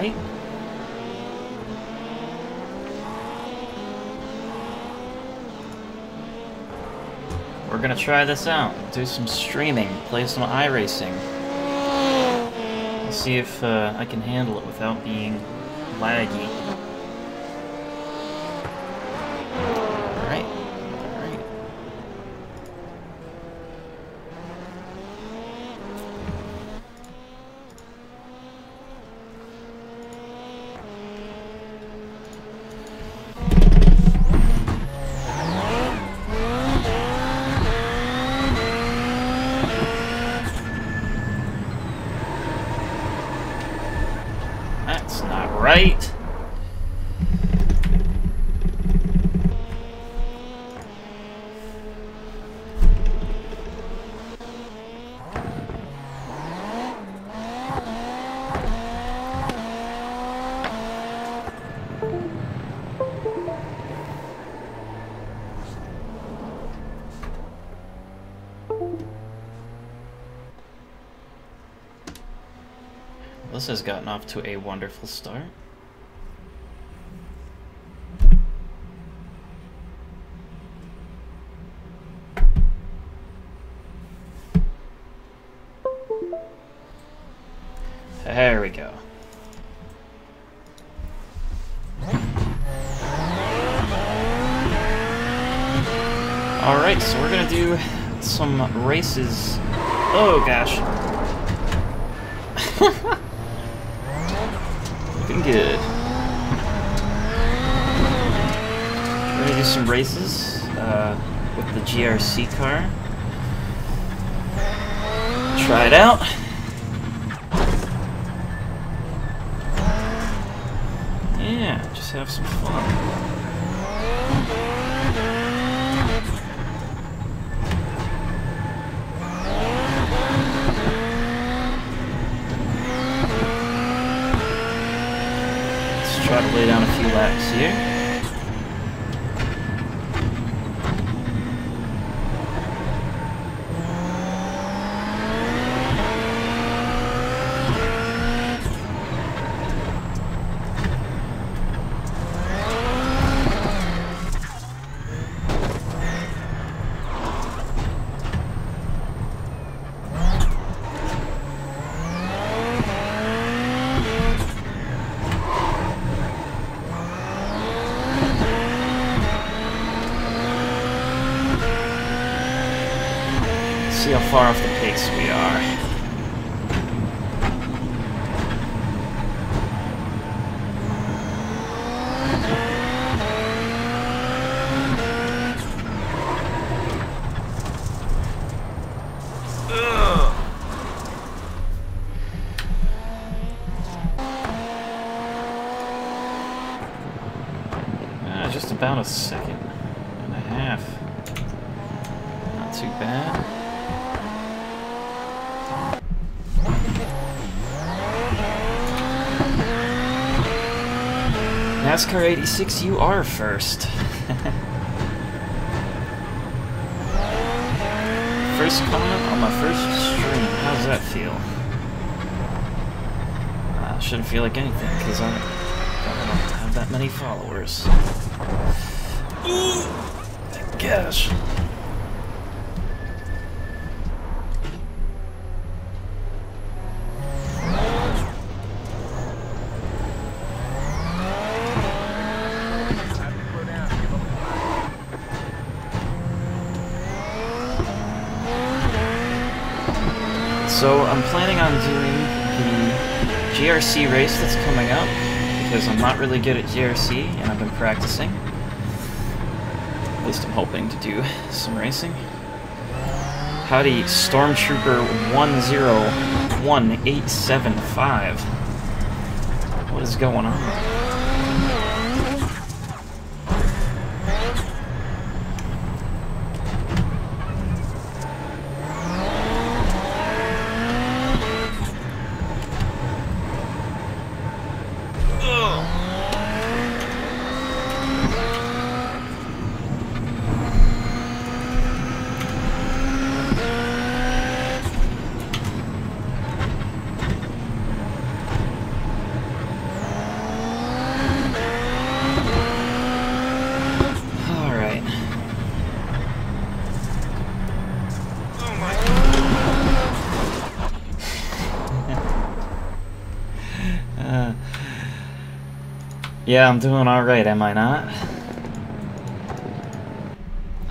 right? We're gonna try this out. Do some streaming, play some iRacing. See if I can handle it without being laggy. Alright. Alright. That's not right. This has gotten off to a wonderful start. There we go. Alright, so we're gonna do some races. Oh gosh. Looking good. We're gonna do some races with the GRC car. Try it out. Yeah, just have some fun. Try to lay down a few laps here. See how far off the pace we are. Just about a second and a half. Not too bad. NASCAR 86, you are first. First comment on my first stream. How does that feel? Shouldn't feel like anything, because I don't have that many followers. Ooh, gosh. So I'm planning on doing the GRC race that's coming up, because I'm not really good at GRC and I've been practicing. At least I'm hoping to do some racing. Howdy, Stormtrooper 101875. What is going on? Yeah, I'm doing alright, am I not?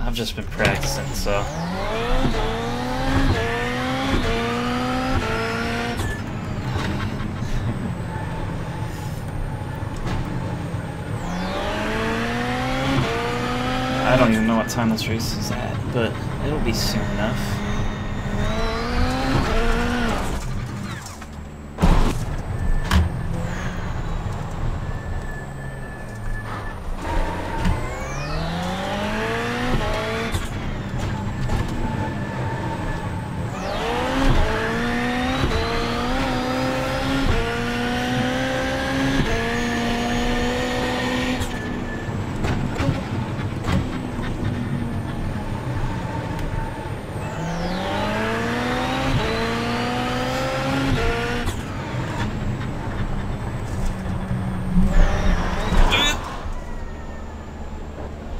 I've just been practicing, so... I don't even know what time this race is at, but it'll be soon enough.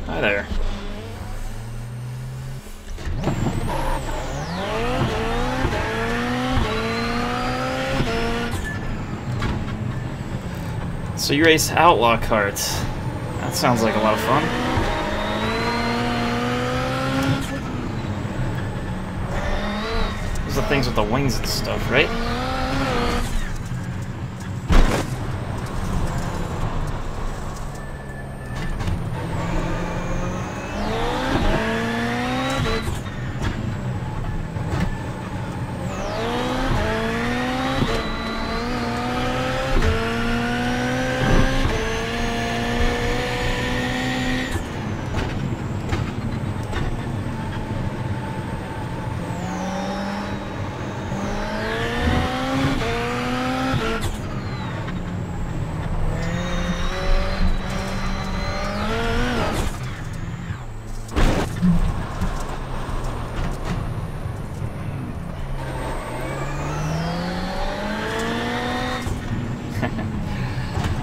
Hi there. So you race outlaw carts. That sounds like a lot of fun. Those are the things with the wings and stuff, right?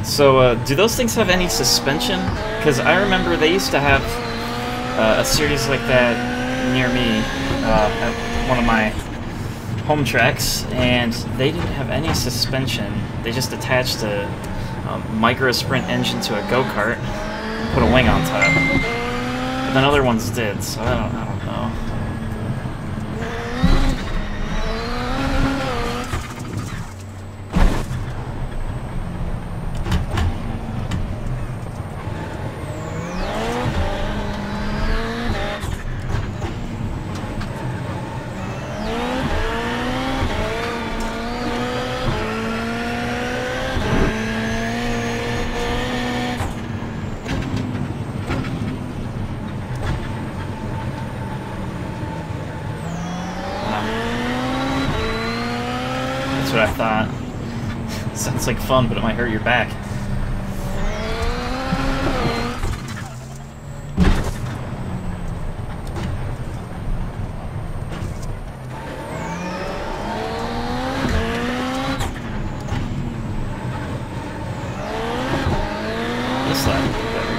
So, do those things have any suspension? Because I remember they used to have a series like that near me at one of my home tracks, and they didn't have any suspension. They just attached a micro sprint engine to a go-kart and put a wing on top. But then other ones did, so I don't know. That's what I thought. Sounds like fun, but it might hurt your back. This lap will be better.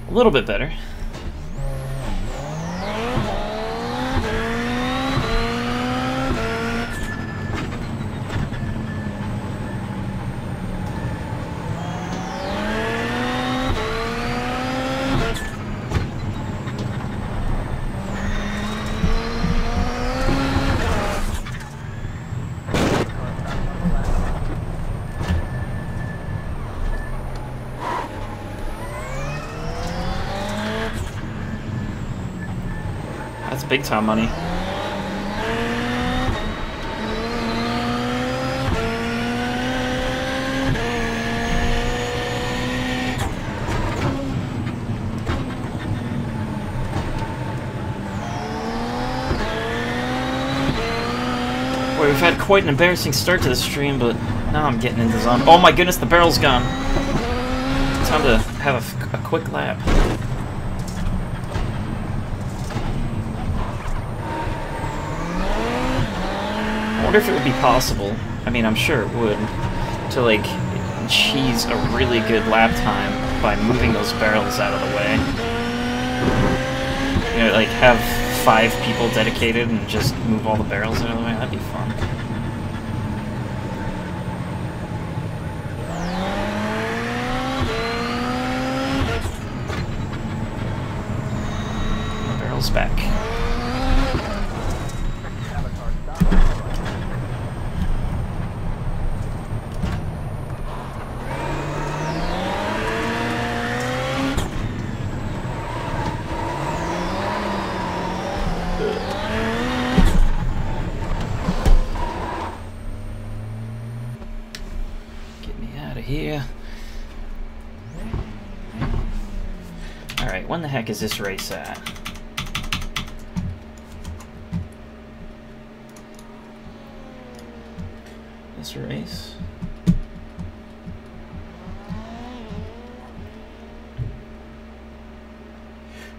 A little bit better. That's big time money. Boy, we've had quite an embarrassing start to the stream, but now I'm getting into zone. Oh my goodness, the barrel's gone. Time to have a quick lap. I wonder if it would be possible, I mean, I'm sure it would, to, like, cheese a really good lap time by moving those barrels out of the way. You know, like, have 5 people dedicated and just move all the barrels out of the way. That'd be fun. The barrel's back. Here. Alright, when the heck is this race at? This race?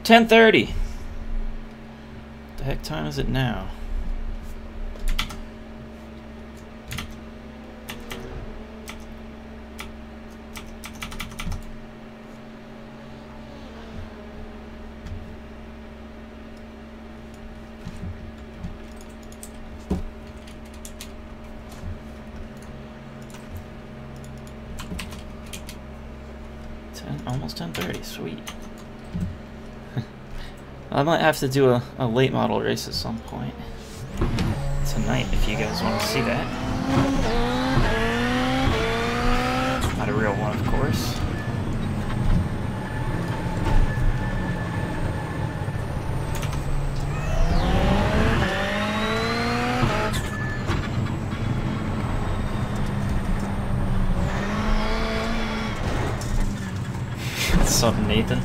$10:30. The heck time is it now? Almost 10:30, sweet. I might have to do a late model race at some point tonight if you guys want to see that. Not a real one, of course. What's up, Nathan?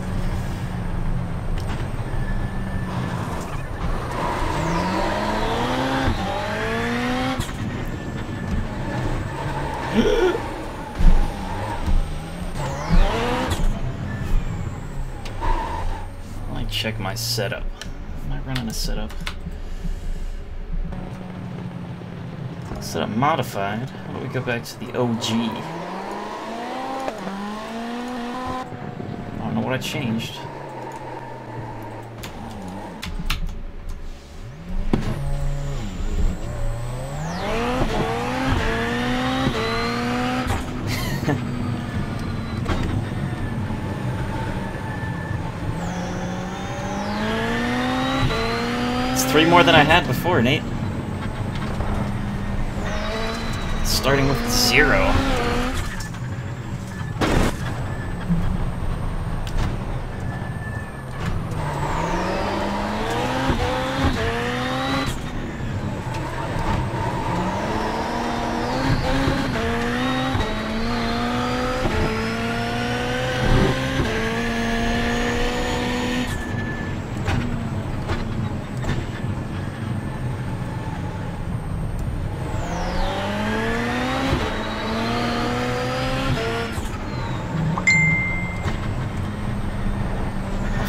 Let me check my setup. Am I running a setup? Setup modified. How do we go back to the OG? I don't know what I changed. It's 3 more than I had before, Nate. Starting with 0.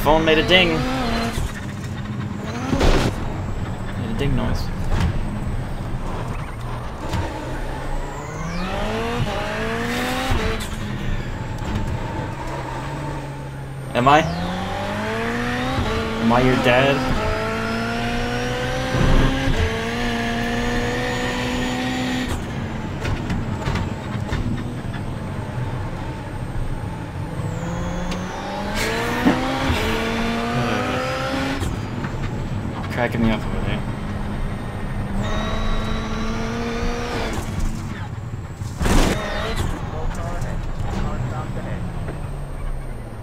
Phone made a ding. Made a ding noise. Am I? Am I your dad? Cracking me up over there.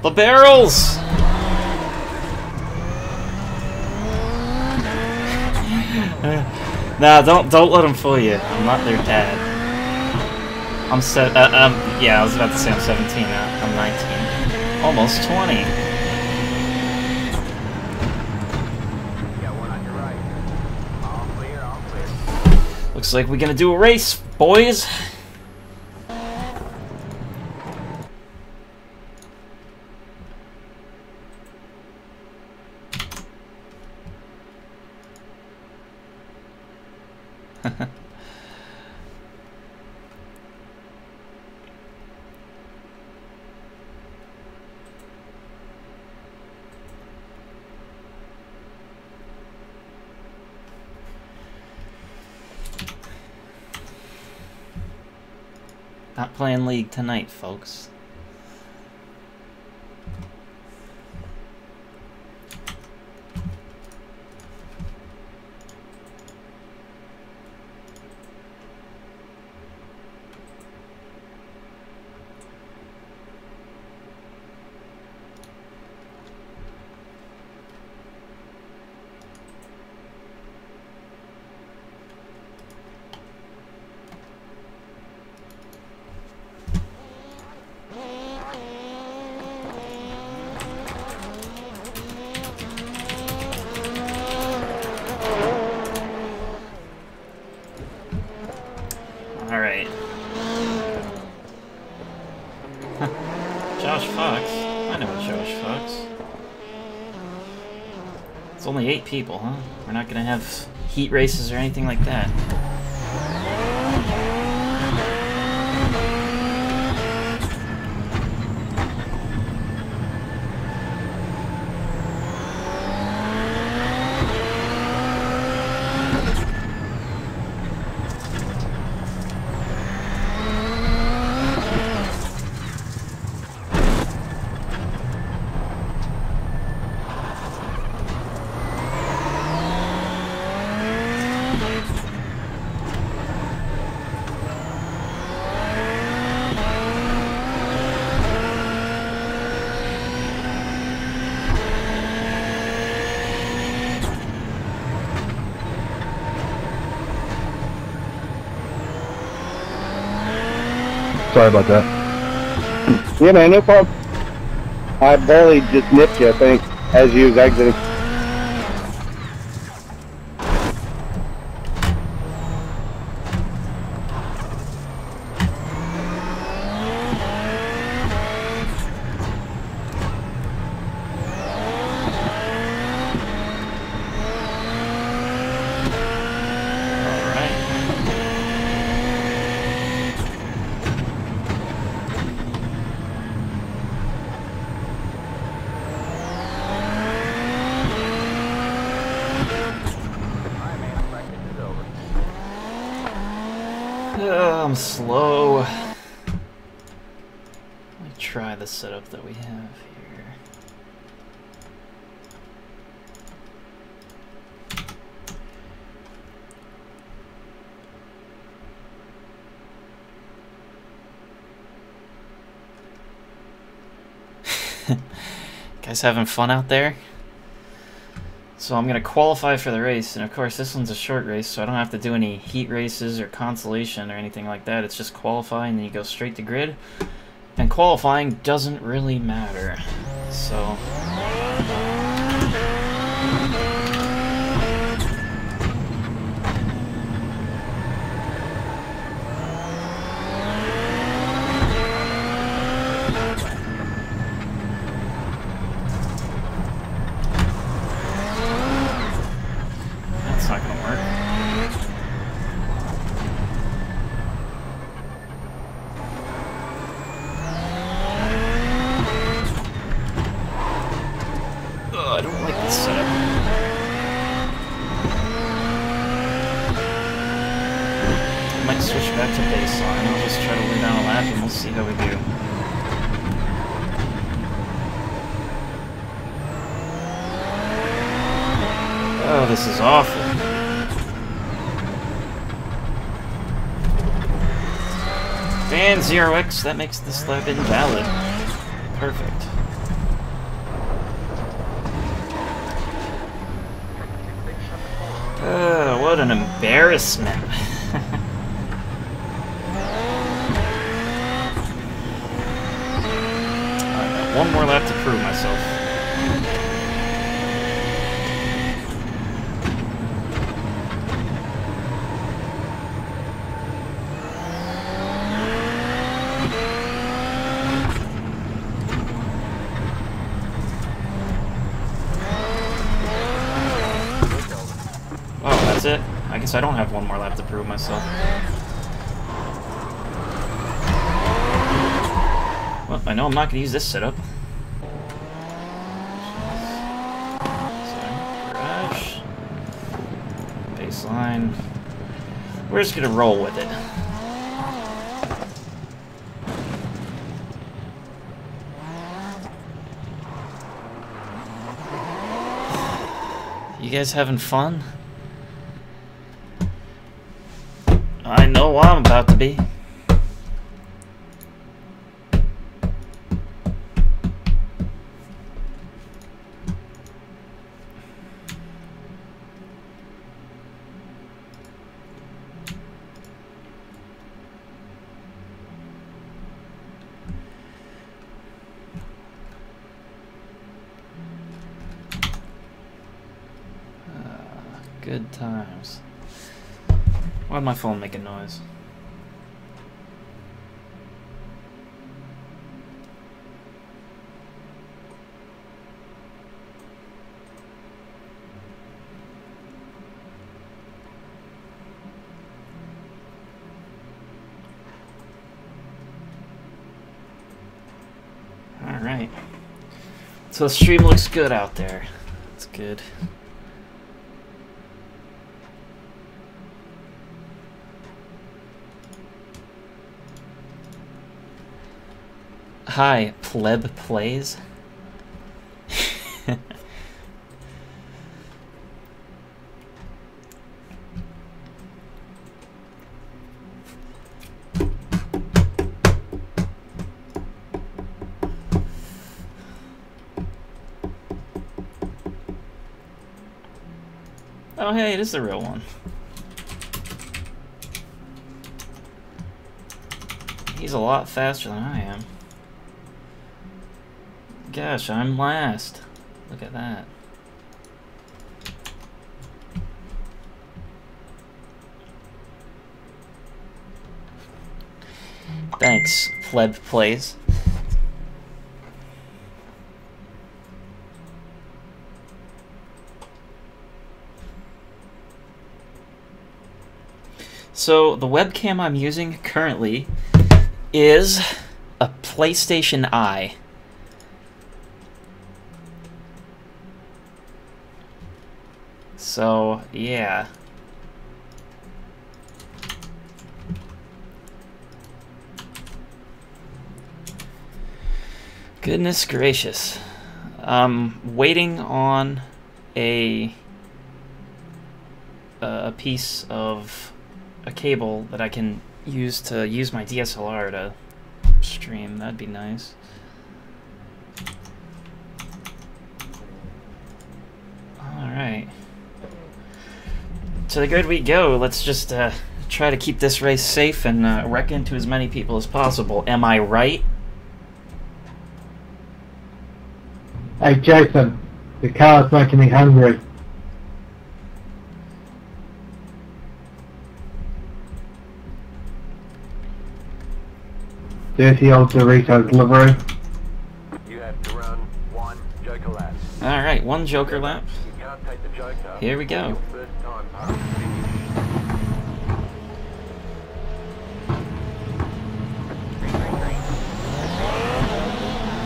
The barrels! Nah, don't let them fool you. I'm not their dad. I'm yeah, I was about to say I'm 17 now. I'm 19. Almost 20. Looks like we're gonna do a race, boys. Not playing League tonight, folks. Alright. Josh Fox. I know a Josh Fox. It's only 8 people, huh? We're not gonna have heat races or anything like that. Sorry about that. Yeah, man, no problem. I barely just nipped you, I think, as you was exiting. I'm slow. Let me try the setup that we have here. Guys having fun out there? So I'm going to qualify for the race, and of course this one's a short race, so I don't have to do any heat races or consolation or anything like that. It's just qualify, and then you go straight to grid. And qualifying doesn't really matter. So... I don't like this setup. I might switch back to baseline. I'll just try to lay down a lap and we'll see how we do. Oh, this is awful. And 0x, that makes this lap invalid. Perfect. What an embarrassment. I got one more lap to prove myself. Oh, that's it? I guess I don't have one more lap to prove myself. Well, I know I'm not going to use this setup. Garage. Baseline. We're just going to roll with it. You guys having fun? I know I'm about to be. Good times. Why'd my phone make a noise? Alright. So the stream looks good out there. That's good. Hi, pleb plays. Oh hey, it is the real one. He's a lot faster than I am. Gosh, I'm last. Look at that. Thanks, pleb plays. So the webcam I'm using currently is a PlayStation Eye. So, yeah. Goodness gracious. I'm waiting on a piece of a cable that I can use to use my DSLR to stream. That'd be nice. Alright. To the grid we go. Let's just try to keep this race safe and wreck into as many people as possible. Am I right? Hey Jason, the car's making me hungry. Dirty old Dorito delivery. You have to run one Joker lap. Alright, one Joker lap. You can't take the Joker. Here we go. First time past the finish.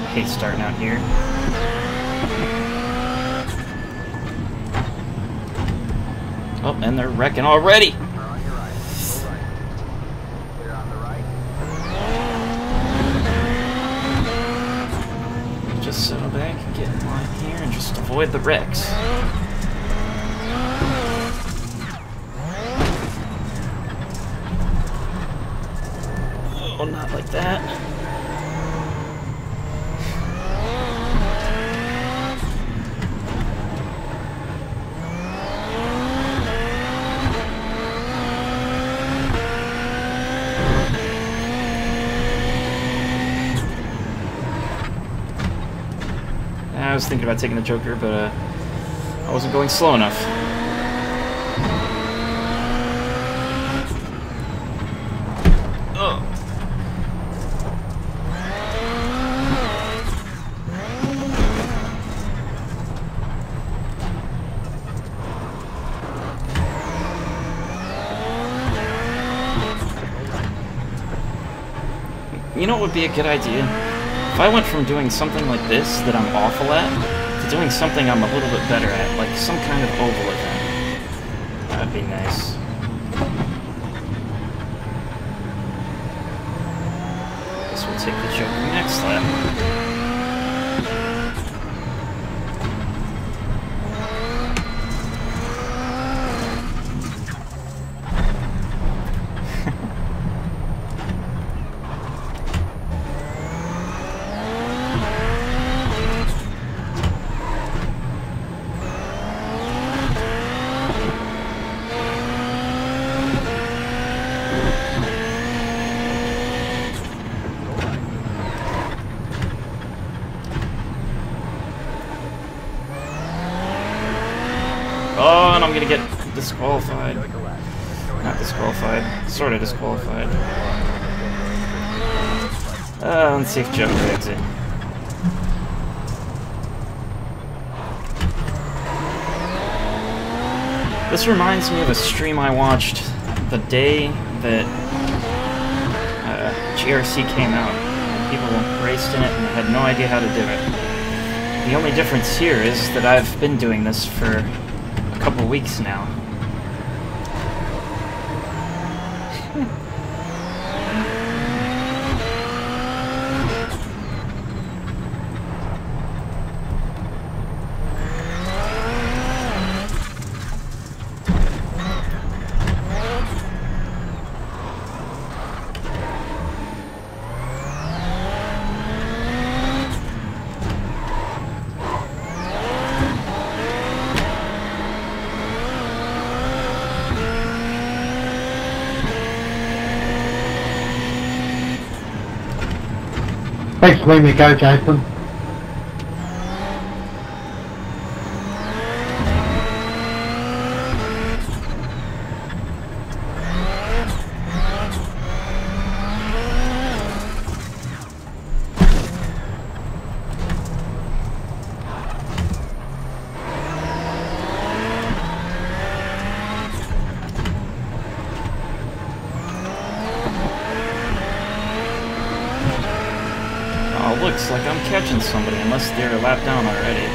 Hate starting out here. Oh, and they're wrecking already! You're on your right. All right. Clear on the right. Just settle back, get in line here, and just avoid the wrecks. Oh, not like that. I was thinking about taking the Joker, but I wasn't going slow enough. Oh. You know what would be a good idea? If I went from doing something like this that I'm awful at, to doing something I'm a little bit better at, like some kind of oval event. That'd be nice. Guess we'll take the Joker next lap. on, I'm gonna get disqualified. Not disqualified, sort of disqualified. Unsafe jump exit. This reminds me of a stream I watched the day that GRC came out. People raced in it and had no idea how to do it. The only difference here is that I've been doing this for a couple weeks now. Thanks for letting me go, Jason. Looks like I'm catching somebody, unless they're a lap down already.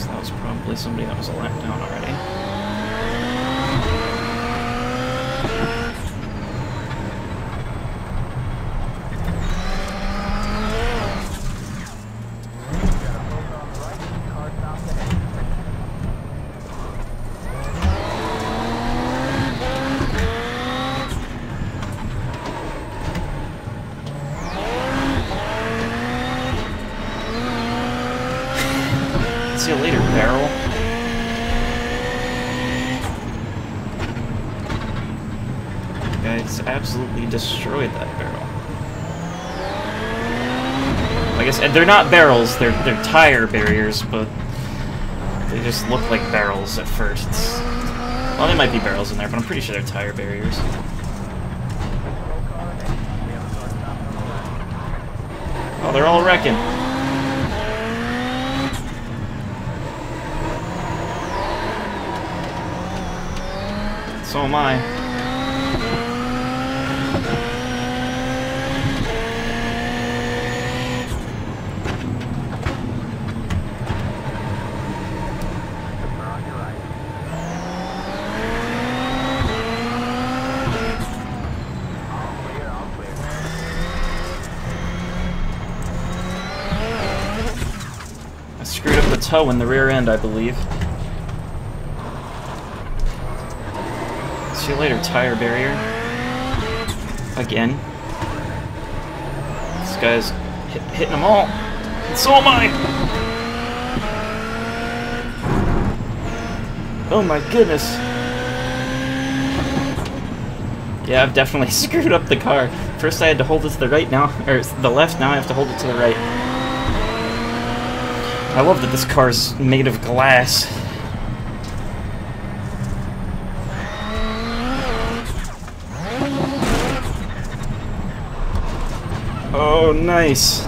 That was probably somebody that was a lap down already. See you later, barrel. Guys absolutely destroyed that barrel. Like I said, they're not barrels, they're tire barriers, but they just look like barrels at first. Well, they might be barrels in there, but I'm pretty sure they're tire barriers. Oh, they're all wrecking. So am I. I screwed up the toe in the rear end, I believe. See you later, tire barrier. Again. This guy's hitting them all. And so am I! Oh my goodness. Yeah, I've definitely screwed up the car. First I had to hold it to the right now, or the left, now I have to hold it to the right. I love that this car's made of glass. Oh, nice.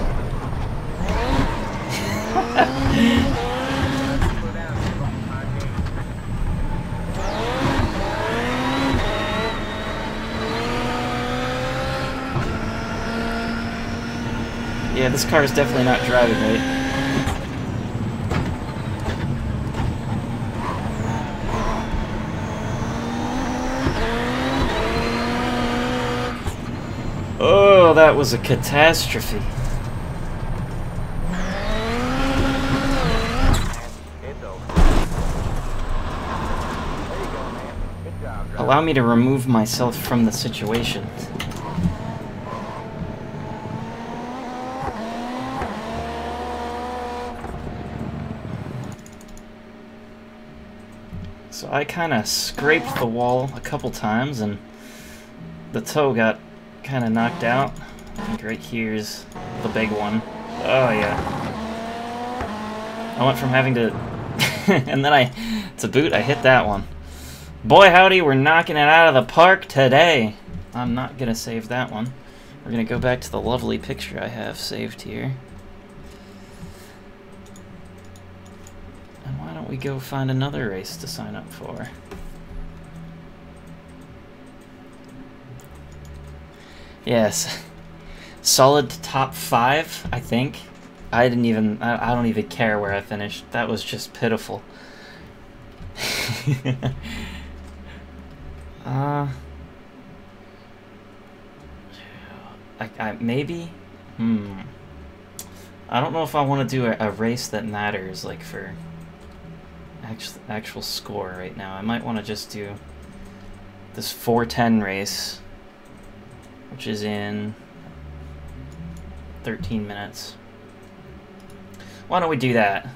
Yeah, this car is definitely not driving right. Oh, that was a catastrophe. Allow me to remove myself from the situation. So I kind of scraped the wall a couple times and the toe got kind of knocked out. I think right here's the big one. Oh yeah. I went from having to... and then to boot, I hit that one. Boy, howdy, we're knocking it out of the park today. I'm not going to save that one. We're going to go back to the lovely picture I have saved here. And why don't we go find another race to sign up for? Yes. Solid top 5, I think. I don't even care where I finished. That was just pitiful. Maybe? I don't know if I want to do a race that matters, like for actual score right now. I might want to just do this 410 race, which is in 13 minutes. Why don't we do that?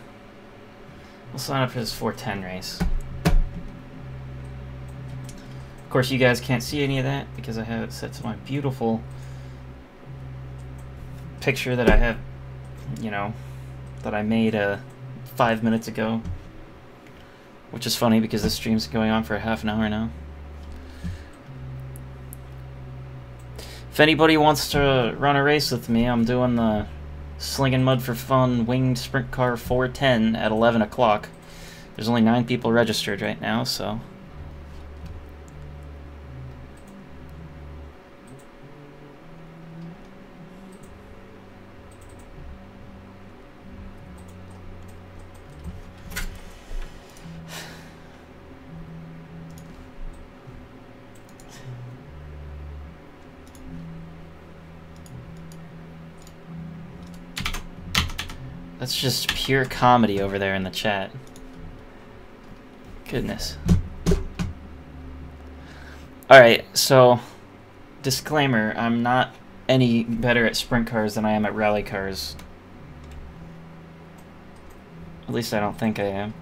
We'll sign up for this 410 race. Of course, you guys can't see any of that because I have it set to my beautiful picture that I have, you know, that I made 5 minutes ago. Which is funny because this stream's going on for half an hour now. If anybody wants to run a race with me, I'm doing the Slinging Mud for Fun Winged Sprint Car 410 at 11 o'clock. There's only 9 people registered right now, so... That's just pure comedy over there in the chat. Goodness. Alright, so... disclaimer, I'm not any better at sprint cars than I am at rally cars. At least I don't think I am.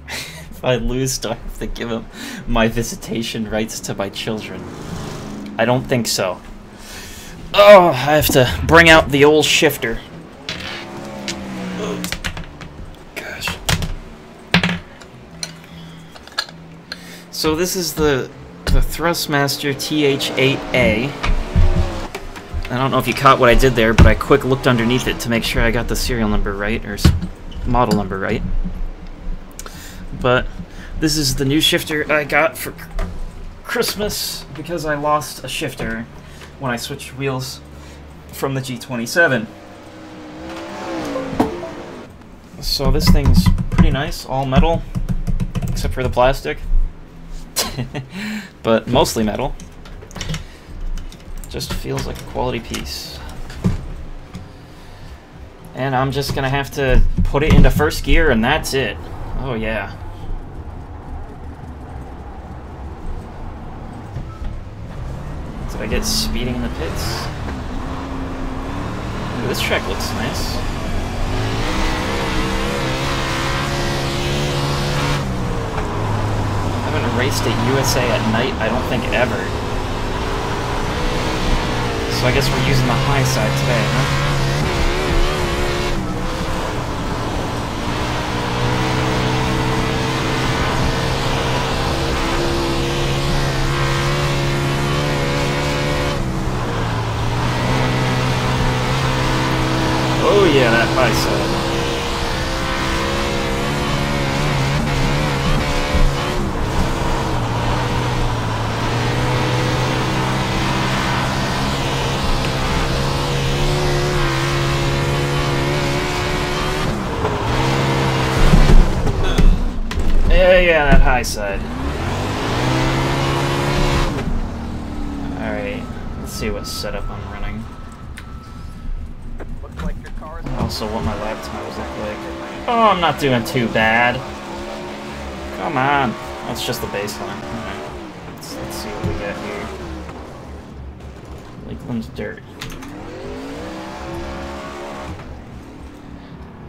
If I lose, do I have to give up my visitation rights to my children? I don't think so. Oh, I have to bring out the old shifter. Oh, gosh. So this is the Thrustmaster TH8A. I don't know if you caught what I did there, but I quick looked underneath it to make sure I got the serial number right, or model number right. But this is the new shifter I got for Christmas because I lost a shifter when I switched wheels from the G27. So this thing's pretty nice, all metal, except for the plastic. But mostly metal. Just feels like a quality piece. And I'm just gonna have to put it into first gear and that's it. Oh yeah. Did I get speeding in the pits? Ooh, this track looks nice. I haven't raced at USA at night, I don't think ever. So I guess we're using the high side today, huh? Oh yeah, that high side. Yeah, that high side. Alright, let's see what setup I'm running. Looks like your car is Also, what my lap times look like. Oh, I'm not doing too bad. Come on. That's just the baseline. Alright. Let's see what we got here. Lakeland's dirt.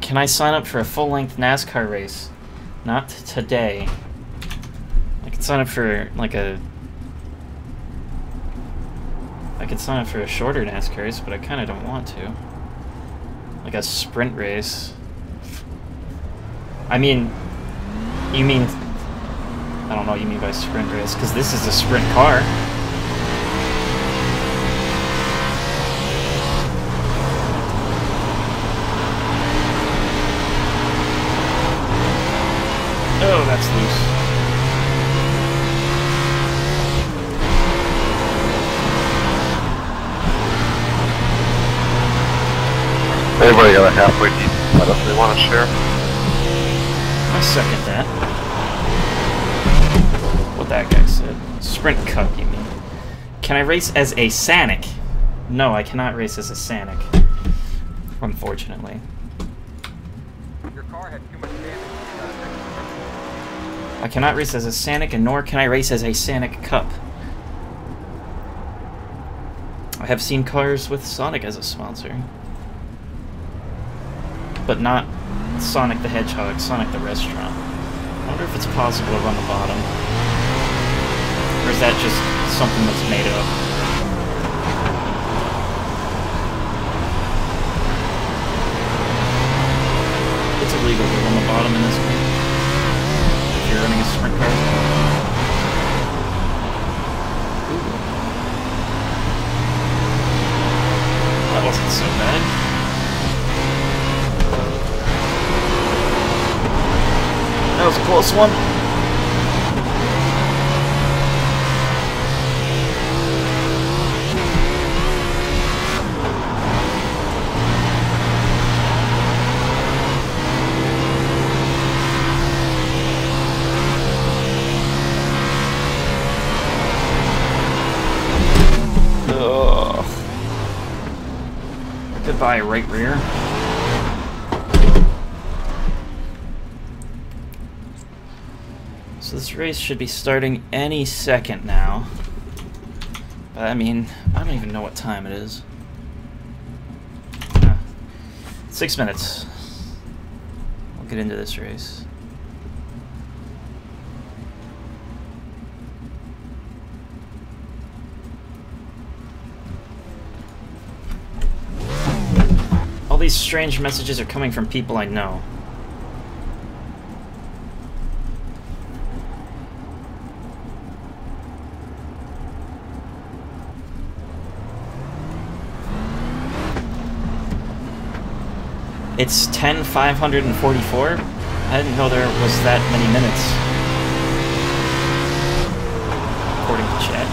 Can I sign up for a full-length NASCAR race? Not today. I can sign up for, like, a I could sign up for a shorter NASCAR race, but I kind of don't want to. Like a sprint race. I mean, you mean... I don't know what you mean by sprint race, because this is a sprint car. Oh, that's loose. Anybody got a halfway decent setup they want to share? I second that. What that guy said. Sprint Cup, you mean? Can I race as a Sanic? No, I cannot race as a Sanic. Unfortunately. Your car had too much damage. I cannot race as a Sanic, and nor can I race as a Sanic Cup. I have seen cars with Sonic as a sponsor. But not Sonic the Hedgehog, Sonic the Restaurant. I wonder if it's possible to run the bottom. Or is that just something that's made up? It's illegal to run the bottom in this game. If you're running a sprint car. Ooh. That wasn't so bad. That was a close one. Ugh. Goodbye, right rear. So this race should be starting any second now. But I mean, I don't even know what time it is. 6 minutes. I'll get into this race. All these strange messages are coming from people I know. It's 10:544. I didn't know there was that many minutes. According to chat.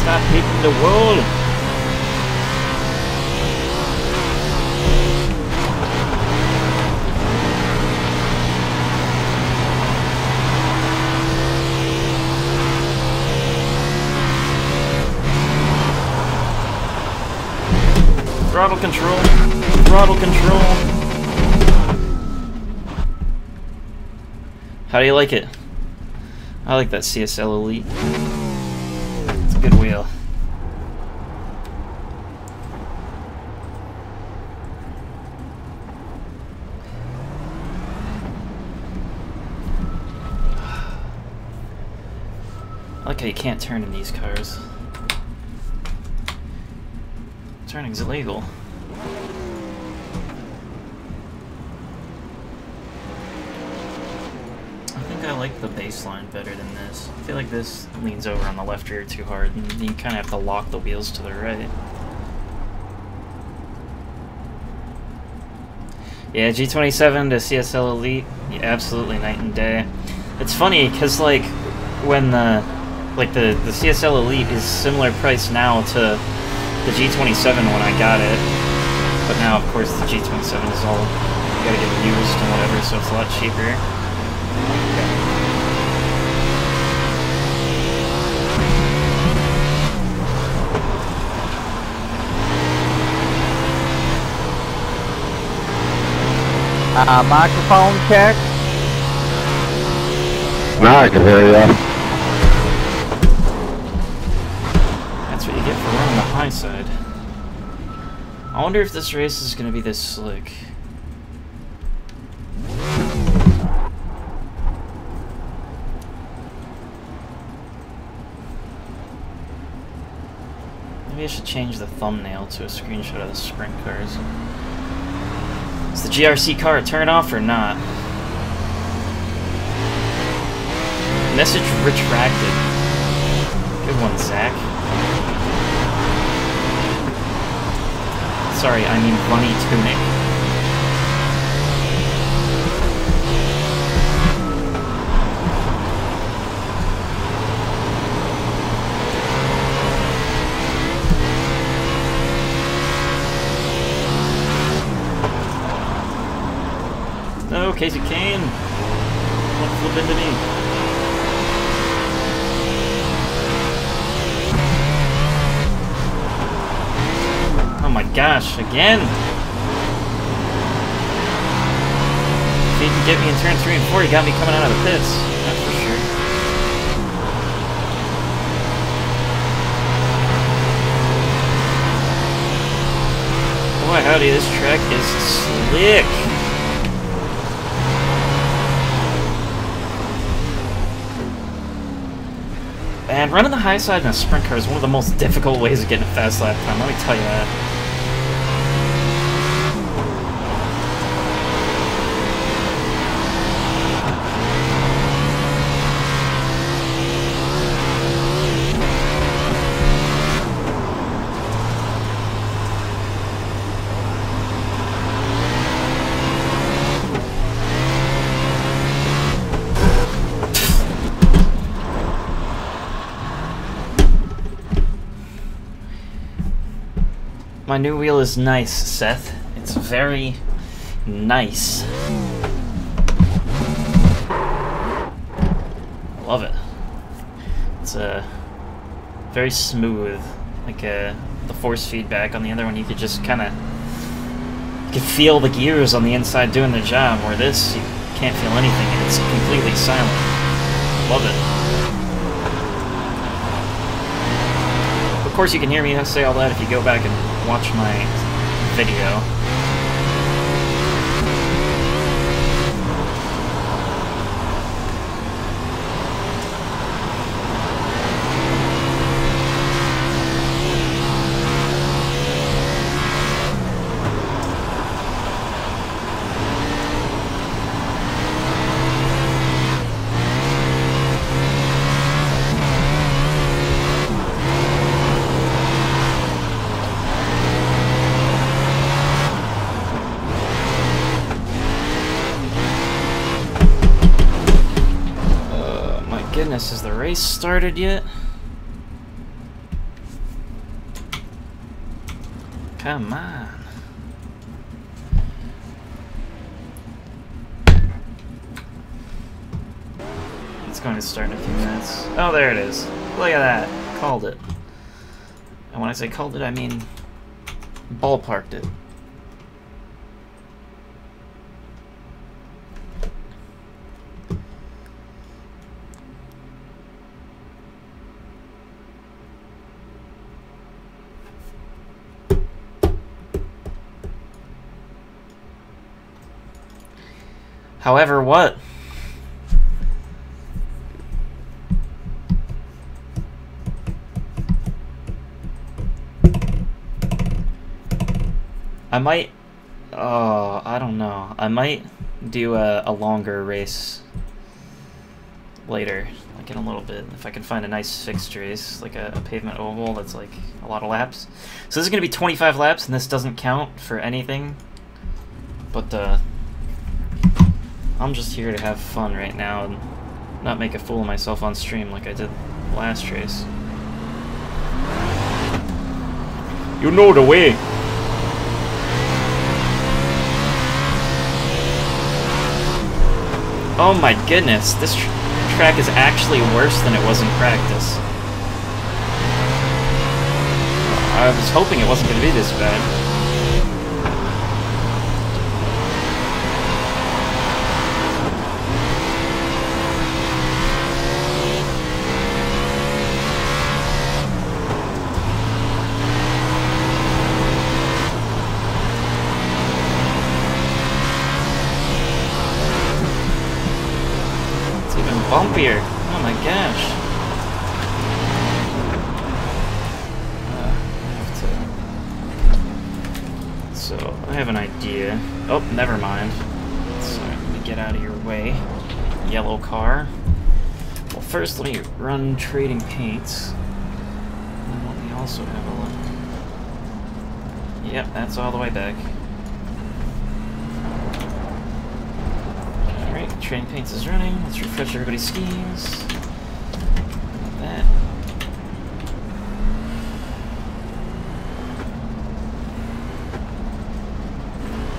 Stop hitting the wall. Throttle control. Throttle control. How do you like it? I like that CSL Elite. It's a good wheel. I like how you can't turn in these cars. Turning's illegal. I think I like the baseline better than this. I feel like this leans over on the left rear too hard, and you kind of have to lock the wheels to the right. Yeah, G27 to CSL Elite, yeah, absolutely night and day. It's funny because like when the CSL Elite is similar price now to the G27 when I got it, but now of course the G27 is all you gotta get used and whatever, so it's a lot cheaper. Microphone check. Now I can hear you. That's what you get for running the high side. I wonder if this race is going to be this slick. Maybe I should change the thumbnail to a screenshot of the sprint cars. Is the GRC car a turn-off or not? Message retracted. Good one, Zach. Sorry, I mean Runny Tunic. No, Casey Kane! Don't flip into me. Oh my gosh, again! If he can get me in turn 3 and 4, he got me coming out of the pits. That's for sure. Boy, howdy, this track is slick! And running the high side in a sprint car is one of the most difficult ways of getting a fast lap time, let me tell you that. My new wheel is nice, Seth. It's very nice. I love it. It's very smooth. Like the force feedback on the other one, you could just kind of feel the gears on the inside doing their job. Where this, you can't feel anything, and it's completely silent. Love it. Of course, you can hear me say all that if you go back and watch my video. Goodness, has the race started yet? Come on. It's going to start in a few minutes. Oh, there it is. Look at that. Called it. And when I say called it, I mean ballparked it. However, what? I might... Oh, I don't know. I might do a longer race later, like in a little bit, if I can find a nice fixed race, like a pavement oval that's like a lot of laps. So this is going to be 25 laps, and this doesn't count for anything, but I'm just here to have fun right now and not make a fool of myself on stream like I did last race. You know the way! Oh my goodness, this track is actually worse than it was in practice. I was hoping it wasn't going to be this bad. bumpier. Oh my gosh. So, I have an idea. Oh, never mind. So, let me get out of your way. Yellow car. Well, first let me run trading paints. And then let me also have a look. Yep, that's all the way back. Alright, trading paints is running. Let's refresh everybody's schemes. Like that.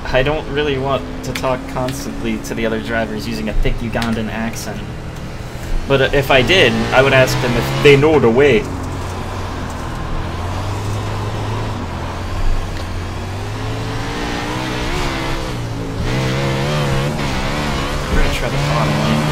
I don't really want to talk constantly to the other drivers using a thick Ugandan accent. But if I did, I would ask them if they know the way. We're gonna try the bottom lane.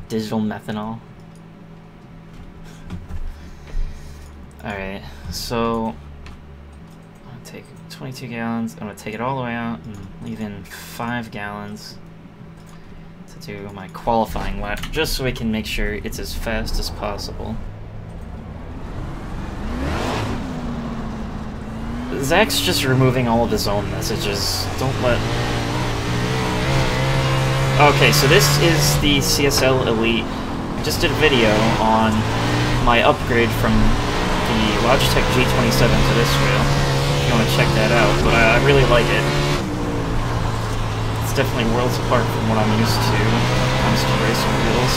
Digital methanol. Alright, so I'm gonna take 22 gallons, I'm gonna take it all the way out and leave in 5 gallons to do my qualifying lap, just so we can make sure it's as fast as possible. Zach's just removing all of his own messages. Don't let... Okay, so this is the CSL Elite. I just did a video on my upgrade from the Logitech G27 to this wheel. If you want to check that out, but I really like it. It's definitely worlds apart from what I'm used to when it comes to racing wheels.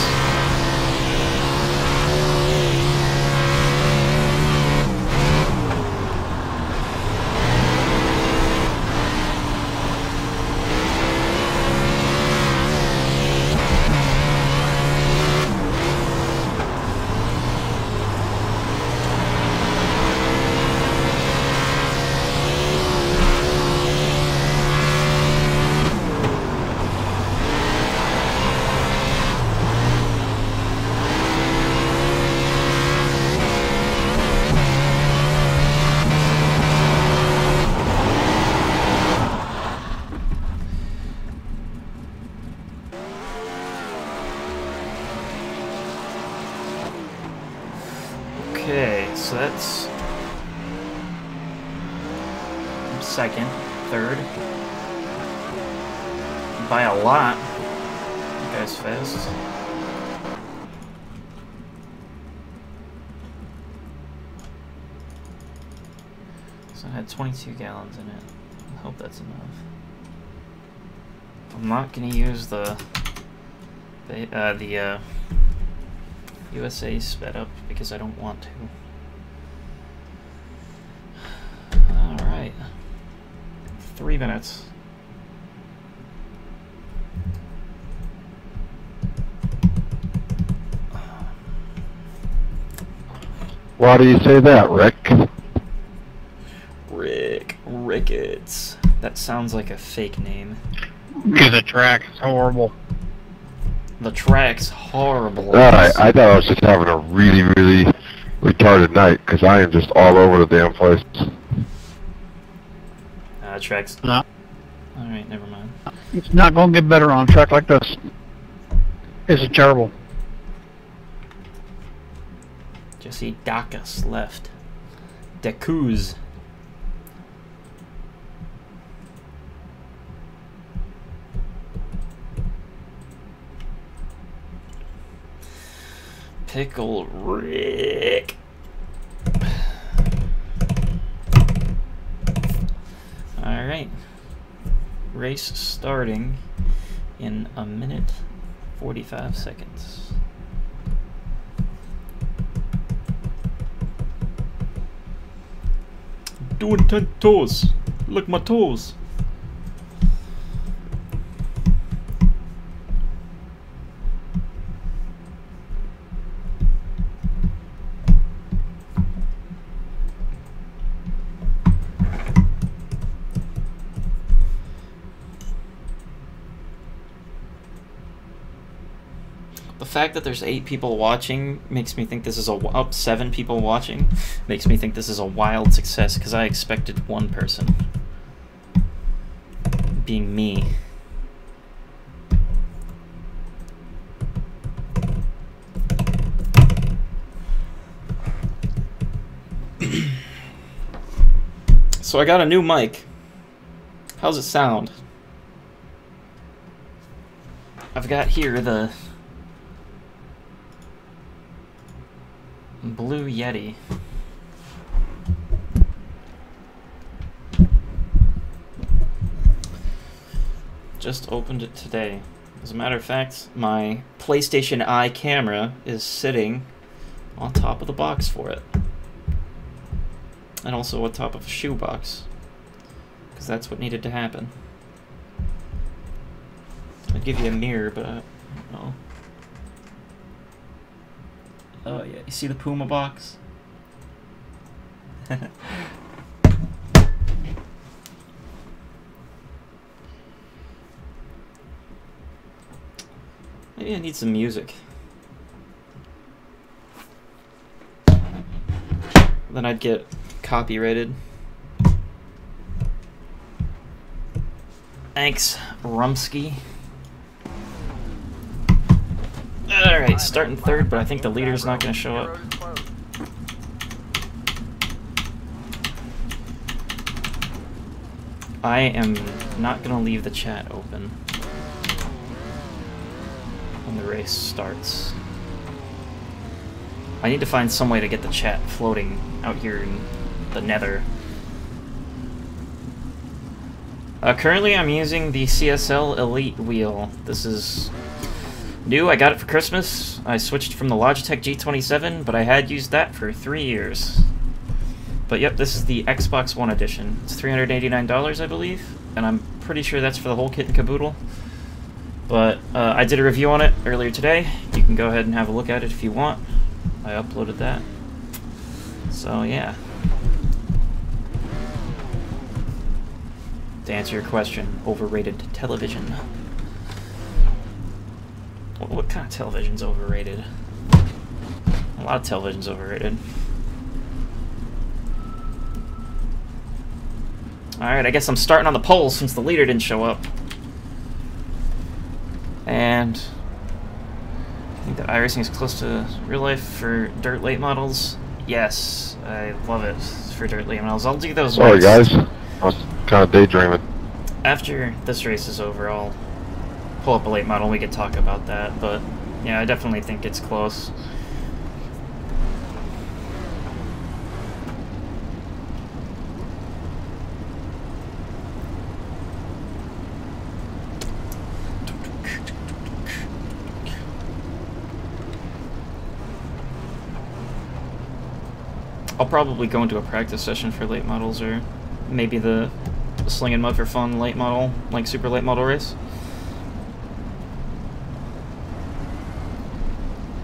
Okay, so that's second, third, by a lot. You guys fast. So I had 22 gallons in it. I hope that's enough. I'm not gonna use the USA sped up because I don't want to. Alright. 3 minutes. Why do you say that, Rick? Rick Ricketts. That sounds like a fake name. Because the track is horrible. The track's horrible. Alright, I thought I was just having a really, really retarded night, because I am just all over the damn place. Track's... No. Alright, never mind. It's not going to get better on a track like this. It's terrible. Jesse Dacus left. Decuz. Pickle Rick. Alright. Race starting in 1 minute 45 seconds. Doing 10 toes. Look my toes. fact that there's 8 people watching makes me think this is a 7 people watching makes me think this is a wild success, because I expected 1 person, being me. So I got a new mic. How's it sound? I've got here the Blue Yeti. Just opened it today. As a matter of fact, my PlayStation Eye camera is sitting on top of the box for it. And also on top of a shoebox, because that's what needed to happen. I'd give you a mirror, but I don't know. Oh yeah, you see the Puma box? Maybe I need some music. Then I'd get copyrighted. Thanks, Rumsky. Alright, starting third, but I think the leader's not going to show up. I am not going to leave the chat open when the race starts. I need to find some way to get the chat floating out here in the nether. Currently I'm using the CSL Elite wheel. This is new, I got it for Christmas. I switched from the Logitech G27, but I had used that for 3 years. But yep, this is the Xbox One edition. It's $389, I believe, and I'm pretty sure that's for the whole kit and caboodle. But I did a review on it earlier today. You can go ahead and have a look at it if you want. I uploaded that. So yeah. To answer your question, overrated television. What kind of television's overrated? A lot of television's overrated. Alright, I guess I'm starting on the pole since the leader didn't show up. And I think that iRacing is close to real life for dirt late models. Yes, I love it for dirt late models. I'll do those. Sorry guys, I was kind of daydreaming. After this race is over, I'll pull up a late model and we could talk about that. But yeah, I definitely think it's close. I'll probably go into a practice session for late models, or maybe the Sling and Mud for Fun late model, like super late model race.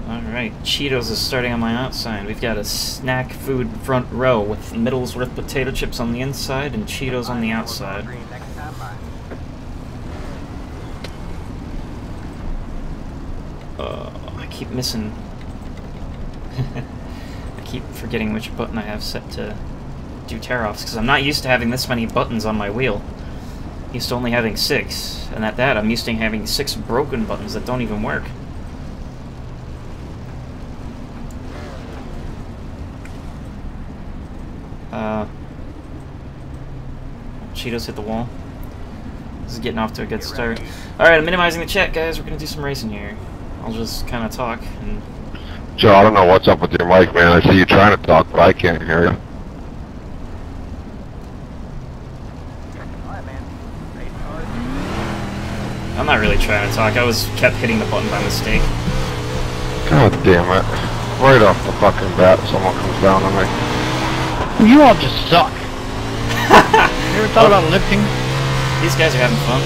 Alright, Cheetos is starting on my outside. We've got a snack food front row with Middlesworth potato chips on the inside and Cheetos on the outside. I keep missing. I keep forgetting which button I have set to do tear-offs, because I'm not used to having this many buttons on my wheel. I'm used to only having 6, and at that I'm used to having 6 broken buttons that don't even work. Cheetos hit the wall. This is getting off to a good start. Alright, I'm minimizing the chat, guys. We're gonna do some racing here. I'll just kind of talk and... Joe, I don't know what's up with your mic, man. I see you trying to talk, but I can't hear you. I'm not really trying to talk. I kept hitting the button by mistake. God damn it. Right off the fucking bat, someone comes down on me. You all just suck. You ever thought about lifting? These guys are having fun.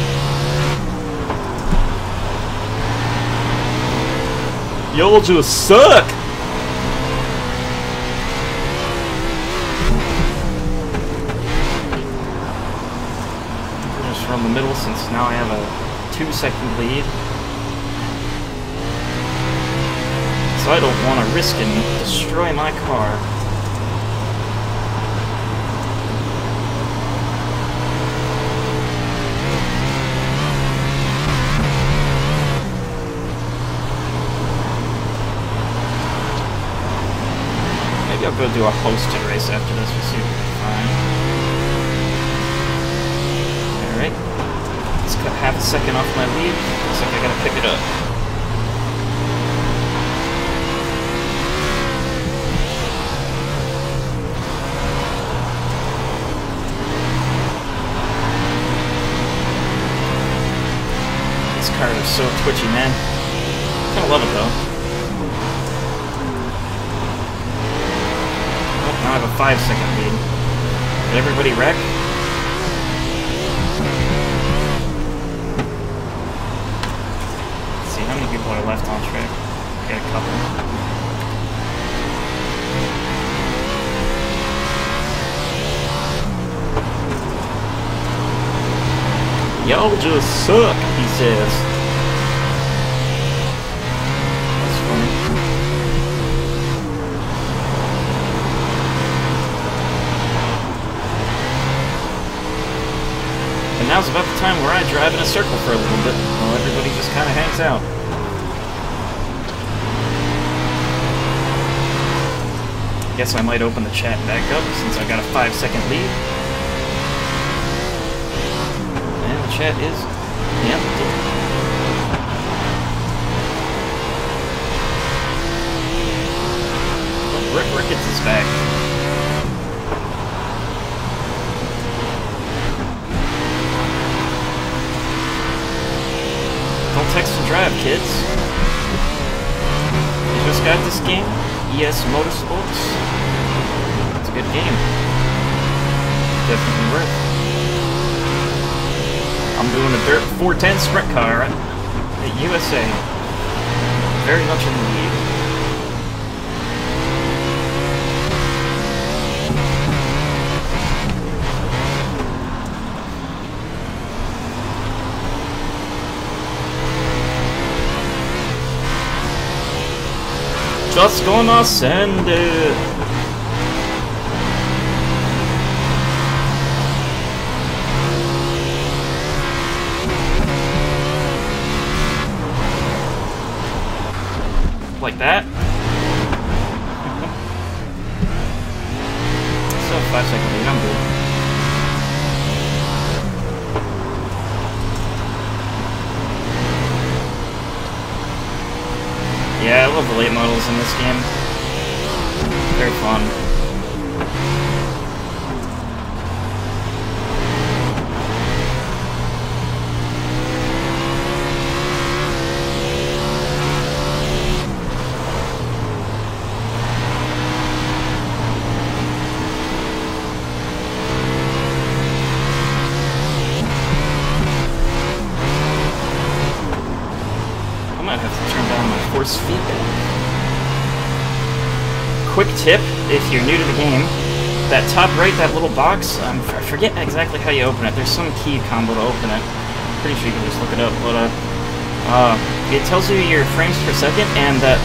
Y'all just suck! Just from the middle, since now I have a 2-second lead. So I don't want to risk and destroy my car. Maybe I'll go do a hosted race after this. We'll see if we can find. Alright. Let's cut half a second off my lead. Looks like I gotta pick it up. These cars are so twitchy, man. Kinda love it though. Now I have a 5-second lead. Did everybody wreck? Let's see, how many people are left on track? I got a couple. Y'all just suck, he says. That's funny. And now's about the time where I drive in a circle for a little bit, while everybody just kind of hangs out. Guess I might open the chat back up since I got a 5-second lead. And the chat is empty. Oh, Rick Ricketts is back. Don't text and drive, kids. You just got this game? ES Motorsports. It's a good game. Definitely worth it. I'm doing a dirt 410 sprint car at USA. Very much in the lead. Just gonna send it. Like that. So 5-second lead, I'm good. Yeah, I love the late models in this game. Very fun. I might have to turn down my force feedback. Quick tip, if you're new to the game, that top right, that little box, I forget exactly how you open it. There's some key combo to open it. Pretty sure you can just look it up, but it tells you your frames per second, and that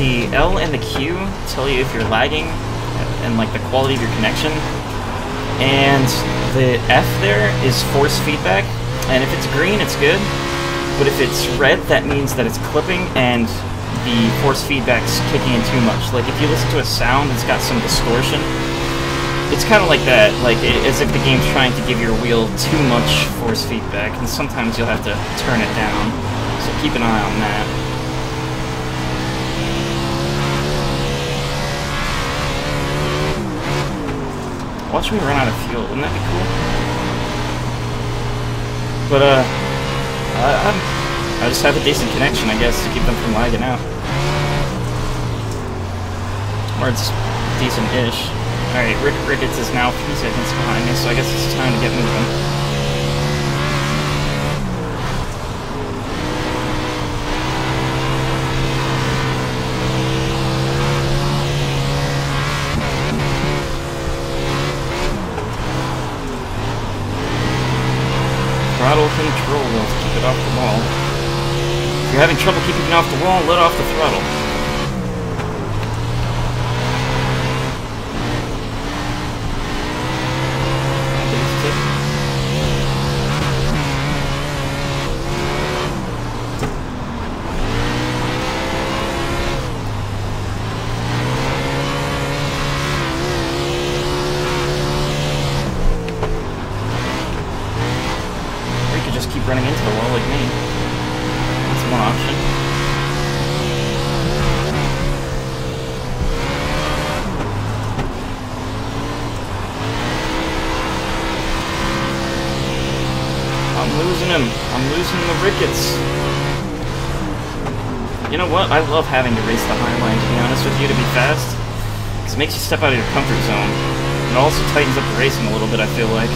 the L and the Q tell you if you're lagging and like the quality of your connection, and the F there is force feedback, and if it's green, it's good. But if it's red, that means that it's clipping and the force feedback's kicking in too much. Like if you listen to a sound that's got some distortion, it's kind of like that, like as if the game's trying to give your wheel too much force feedback, and sometimes you'll have to turn it down. So keep an eye on that. Watch me run out of fuel, wouldn't that be cool? But I just have a decent connection, I guess, to keep them from lagging out. Or it's decent-ish. Alright, Rick Ricketts is now 3 seconds behind me, so I guess it's time to get moving. Throttle control to keep it off the wall. If you're having trouble keeping it off the wall, let off the throttle. him. I'm losing the rickets. You know what? I love having to race the high line, to be honest with you, to be fast. Because it makes you step out of your comfort zone. It also tightens up the racing a little bit, I feel like.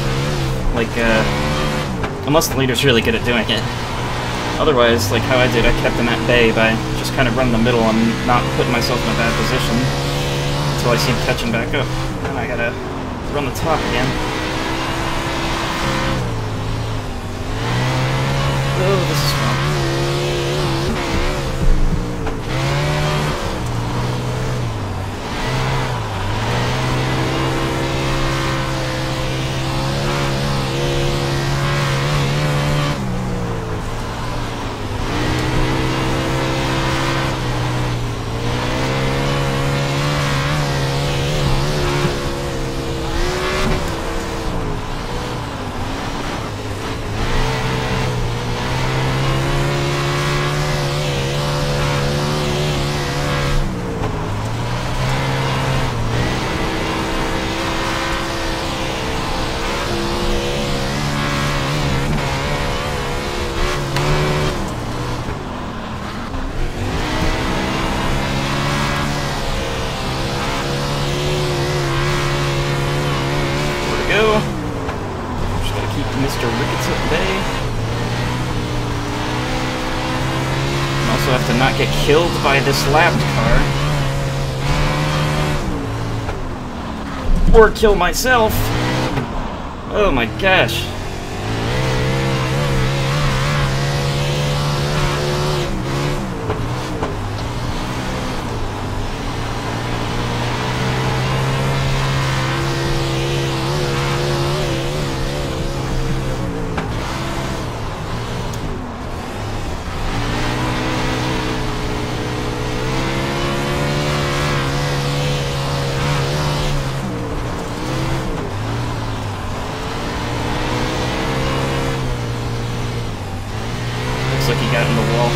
Unless the leader's really good at doing it. Otherwise, like how I did, I kept him at bay by just kind of running the middle and not putting myself in a bad position until I see him catching back up. And I gotta run the top again. Oh, this is fun. Get killed by this lapped car. Or kill myself. Oh my gosh. Looks like he got in the wall.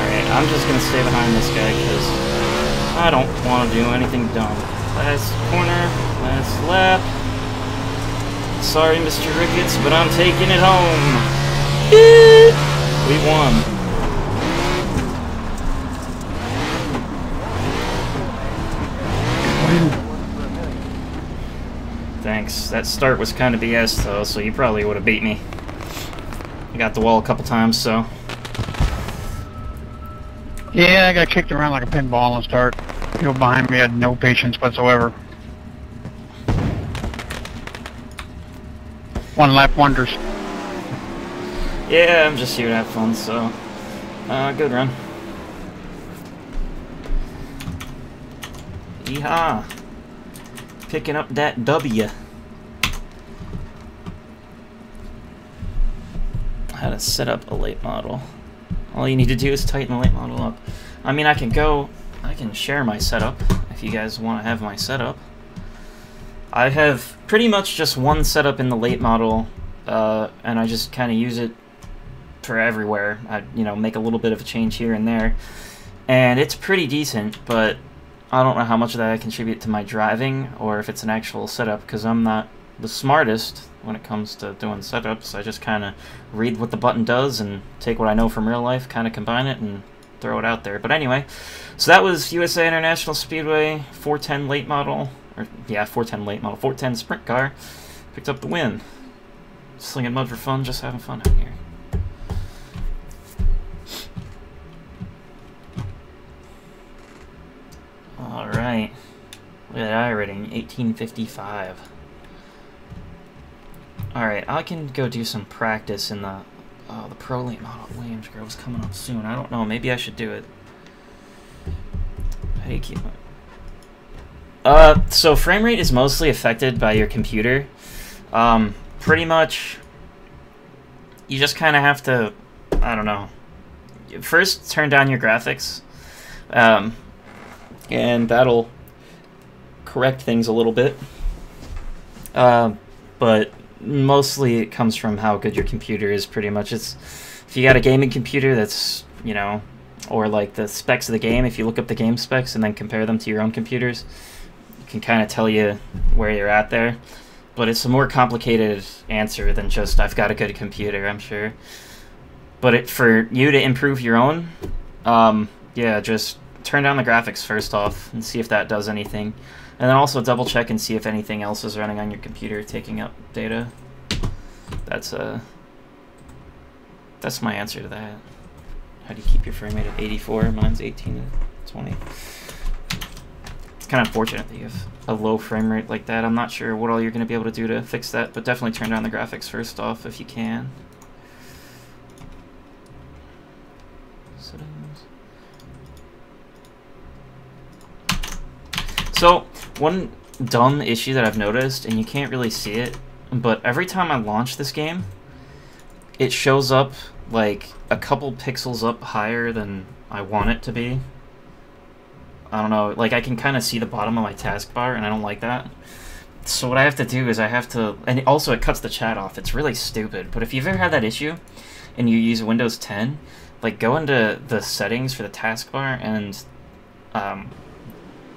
Alright, I'm just gonna stay behind this guy because I don't want to do anything dumb. Last corner, last lap. Sorry, Mr. Ricketts, but I'm taking it home. We won. Thanks. That start was kind of BS though, so you probably would have beat me. I got the wall a couple times, so. Yeah, I got kicked around like a pinball on the start. People behind me had no patience whatsoever. One lap wonders. Yeah, I'm just here to have fun, so. Good run. Yeehaw. Picking up that W. How to set up a late model. All you need to do is tighten the late model up. I mean, I can share my setup if you guys want to have my setup. I have pretty much just one setup in the late model, and I just kind of use it for everywhere. I, make a little bit of a change here and there, and it's pretty decent, but I don't know how much of that I contribute to my driving, or if it's an actual setup, because I'm not the smartest when it comes to doing setups. I just kind of read what the button does and take what I know from real life, kind of combine it, and throw it out there. But anyway, so that was USA International Speedway 410 late model, or yeah, 410 late model, 410 sprint car. Picked up the win. Slinging mud for fun, just having fun out here. Alright, look at that iRacing, 1855. Alright, I can go do some practice in the Pro Late Model at Williamsgrove's coming up soon. I don't know, maybe I should do it. How do you keep it? So frame rate is mostly affected by your computer. Pretty much, you just kind of have to, I don't know, first turn down your graphics. And that'll correct things a little bit. But mostly it comes from how good your computer is, pretty much. If you got a gaming computer that's, or like the specs of the game, if you look up the game specs and then compare them to your own computers, it can kind of tell you where you're at there. But it's a more complicated answer than just, I've got a good computer, I'm sure. But for you to improve your own, yeah, just turn down the graphics first off and see if that does anything. And then also double check and see if anything else is running on your computer taking up data. That's my answer to that. How do you keep your frame rate at 84? Mine's 18 to 20. It's kind of unfortunate that you have a low frame rate like that. I'm not sure what all you're going to be able to do to fix that, but definitely turn down the graphics first off if you can. Settings. So, one dumb issue that I've noticed, and you can't really see it, but every time I launch this game, it shows up like a couple pixels up higher than I want it to be. I don't know, like I can kind of see the bottom of my taskbar, and I don't like that. So what I have to do is I have to, and also it cuts the chat off. It's really stupid, but if you've ever had that issue and you use Windows 10, like go into the settings for the taskbar and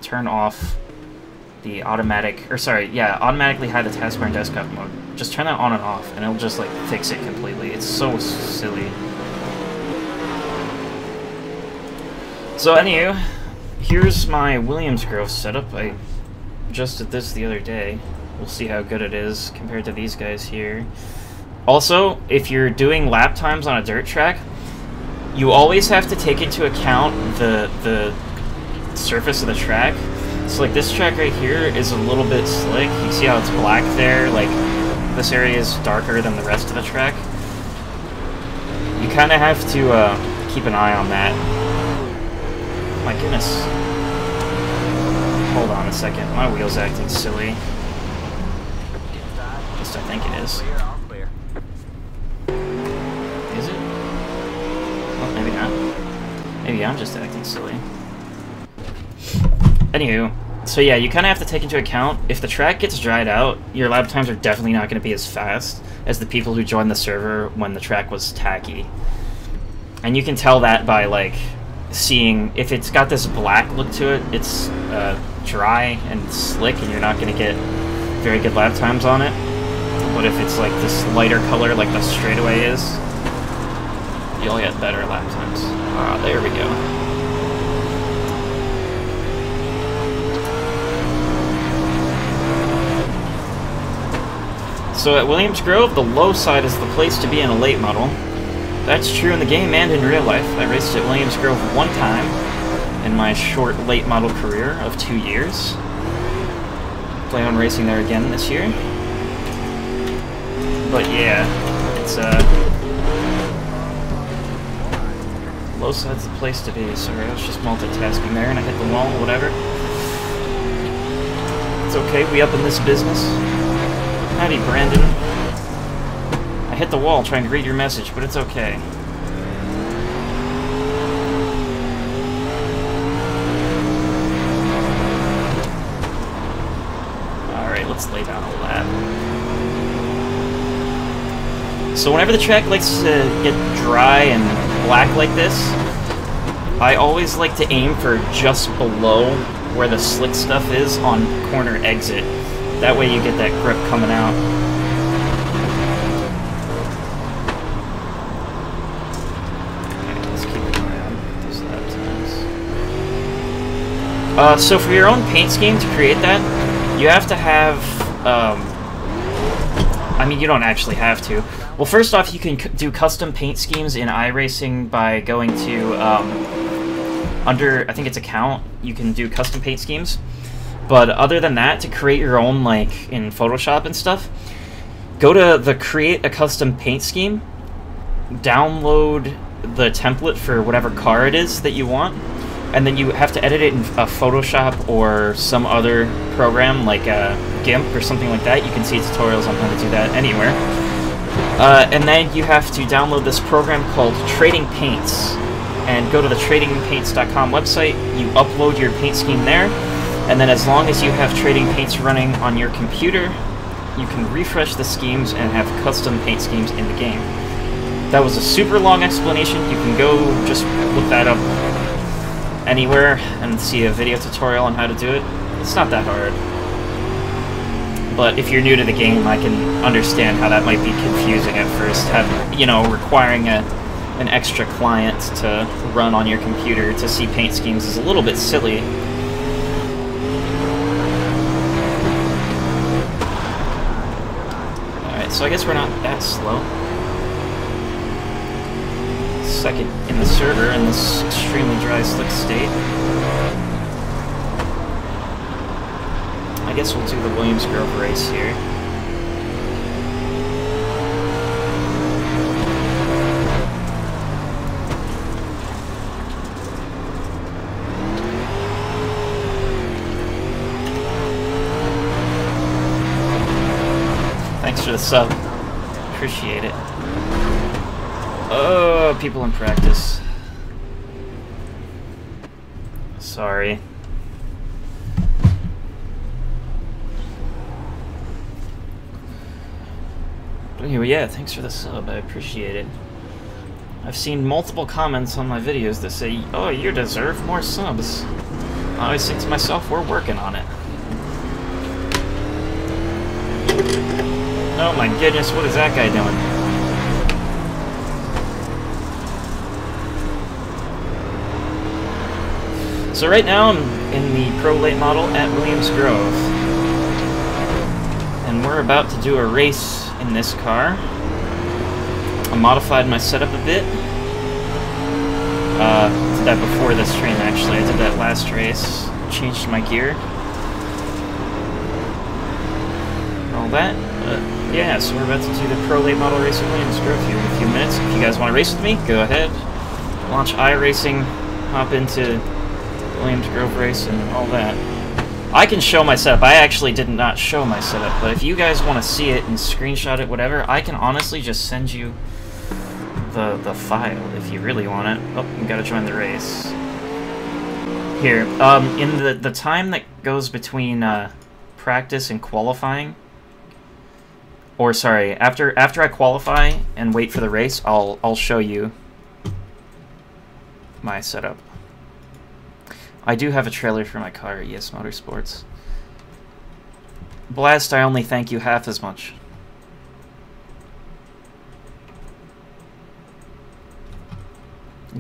turn off the automatic, or sorry, yeah, automatically hide the taskbar in desktop mode. Just turn that on and off, and it'll just like fix it completely. It's so silly. So anywho, here's my Williams Grove setup. I just did this the other day. We'll see how good it is compared to these guys here. Also, if you're doing lap times on a dirt track, you always have to take into account the surface of the track. So like this track right here is a little bit slick. You see how it's black there? Like this area is darker than the rest of the track. You kind of have to keep an eye on that. My goodness. Hold on a second. My wheel's acting silly. At least I think it is. Is it? Well, maybe not. Maybe I'm just acting silly. Anywho, so yeah, you kind of have to take into account, if the track gets dried out, your lap times are definitely not going to be as fast as the people who joined the server when the track was tacky. And you can tell that by, like, seeing, if it's got this black look to it, it's dry and slick, and you're not going to get very good lap times on it. But if it's, like, this lighter color, like the straightaway is, you'll get better lap times. Ah, there we go. So at Williams Grove, the low side is the place to be in a late model. That's true in the game and in real life. I raced at Williams Grove one time in my short late model career of 2 years. Plan on racing there again this year. But yeah, it's low side's the place to be. Sorry, I was just multitasking there and I hit the wall, whatever. It's okay, we up in this business. Howdy, Brandon. I hit the wall trying to read your message, but it's okay. Alright, let's lay down a lap. So whenever the track likes to get dry and black like this, I always like to aim for just below where the slick stuff is on corner exit. That way you get that grip coming out. Okay, let's keep an eye on these lap times. So for your own paint scheme to create that, you have to have, I mean, you don't actually have to. Well, first off, you can do custom paint schemes in iRacing by going to, under, I think it's account, you can do custom paint schemes. But other than that, to create your own, like, in Photoshop and stuff, go to the Create a Custom Paint Scheme, download the template for whatever car it is that you want, and then you have to edit it in Photoshop or some other program, like GIMP or something like that. You can see tutorials on how to do that anywhere. And then you have to download this program called Trading Paints, and go to the tradingpaints.com website, you upload your paint scheme there, and then as long as you have Trading Paints running on your computer, you can refresh the schemes and have custom paint schemes in the game. That was a super long explanation. You can go just look that up anywhere and see a video tutorial on how to do it. It's not that hard. But if you're new to the game, I can understand how that might be confusing at first. Requiring an extra client to run on your computer to see paint schemes is a little bit silly. Alright, so I guess we're not that slow. Second in the server in this extremely dry, slick state. I guess we'll do the Williams Grove race here. Thanks for the sub. Appreciate it. Oh, people in practice. Sorry. But anyway, yeah, thanks for the sub. I appreciate it. I've seen multiple comments on my videos that say, oh, you deserve more subs. I always think to myself, we're working on it. Oh my goodness, what is that guy doing? So right now I'm in the Pro Late model at Williams Grove. And we're about to do a race in this car. I modified my setup a bit. Did that before this train actually. I did that last race. Changed my gear. All that. Yeah, so we're about to do the Pro Late model race at Williams Grove here in a few minutes. If you guys want to race with me, go ahead. Launch iRacing, hop into Williams Grove race and all that. I can show my setup. I actually did not show my setup, but if you guys want to see it and screenshot it, whatever, I can honestly just send you the file if you really want it. Oh, you gotta join the race. Here, in the time that goes between practice and qualifying, or sorry, after I qualify and wait for the race, I'll show you my setup. I do have a trailer for my car at ES Motorsports. Blast, I only thank you half as much.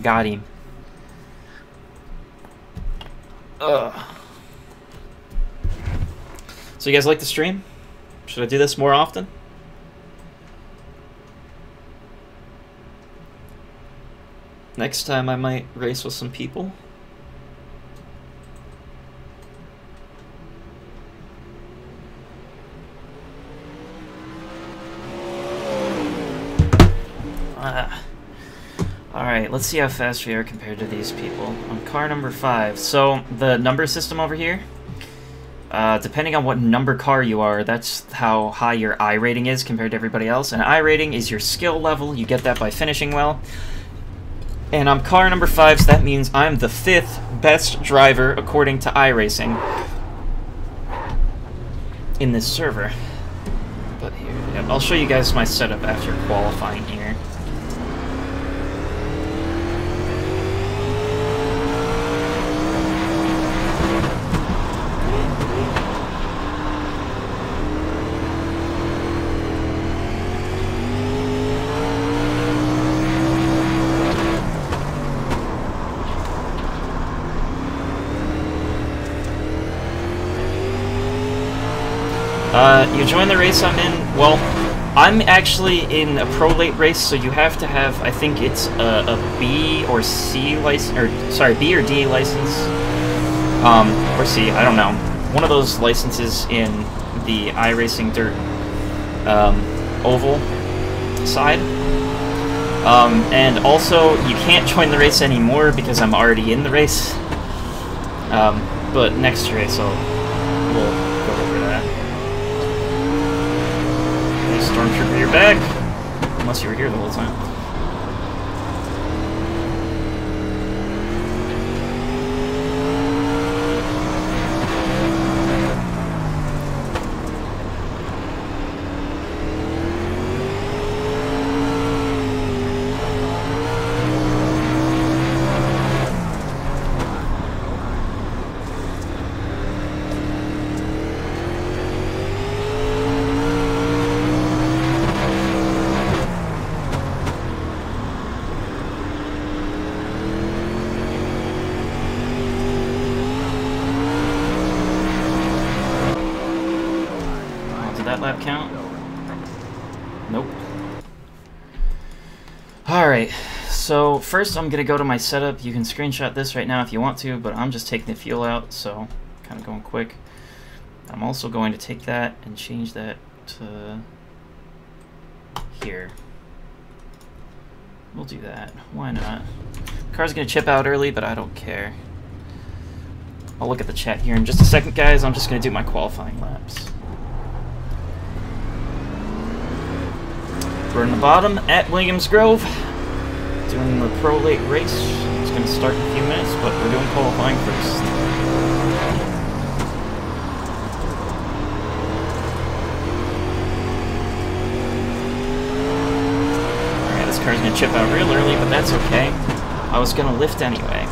Got him. Ugh. So you guys like the stream? Should I do this more often? Next time I might race with some people. Alright, let's see how fast we are compared to these people. On car number 5. So, the number system over here, depending on what number car you are, that's how high your I rating is compared to everybody else. And I rating is your skill level. You get that by finishing well. And I'm car number 5, so that means I'm the 5th best driver according to iRacing in this server. But here, yep, I'll show you guys my setup after qualifying here. You join the race I'm in. Well, I'm actually in a Pro Late race, so you have to have, I think it's a B or C license, or sorry, B or D license, or C, I don't know. One of those licenses in the iRacing Dirt oval side. And also, you can't join the race anymore because I'm already in the race. But next race, we'll go over that. Stormtrooper, you're back! Unless you were here the whole time. that lap count? Nope. Alright, so first I'm going to go to my setup. You can screenshot this right now if you want to, but I'm just taking the fuel out, so kind of going quick. I'm also going to take that and change that to here. We'll do that. Why not? Car's going to chip out early, but I don't care. I'll look at the chat here in just a second, guys. I'm just going to do my qualifying laps. We're in the bottom at Williams Grove, doing the Pro Late race. It's going to start in a few minutes, but we're doing qualifying first. Alright, this car's going to chip out real early, but that's okay. I was going to lift anyway.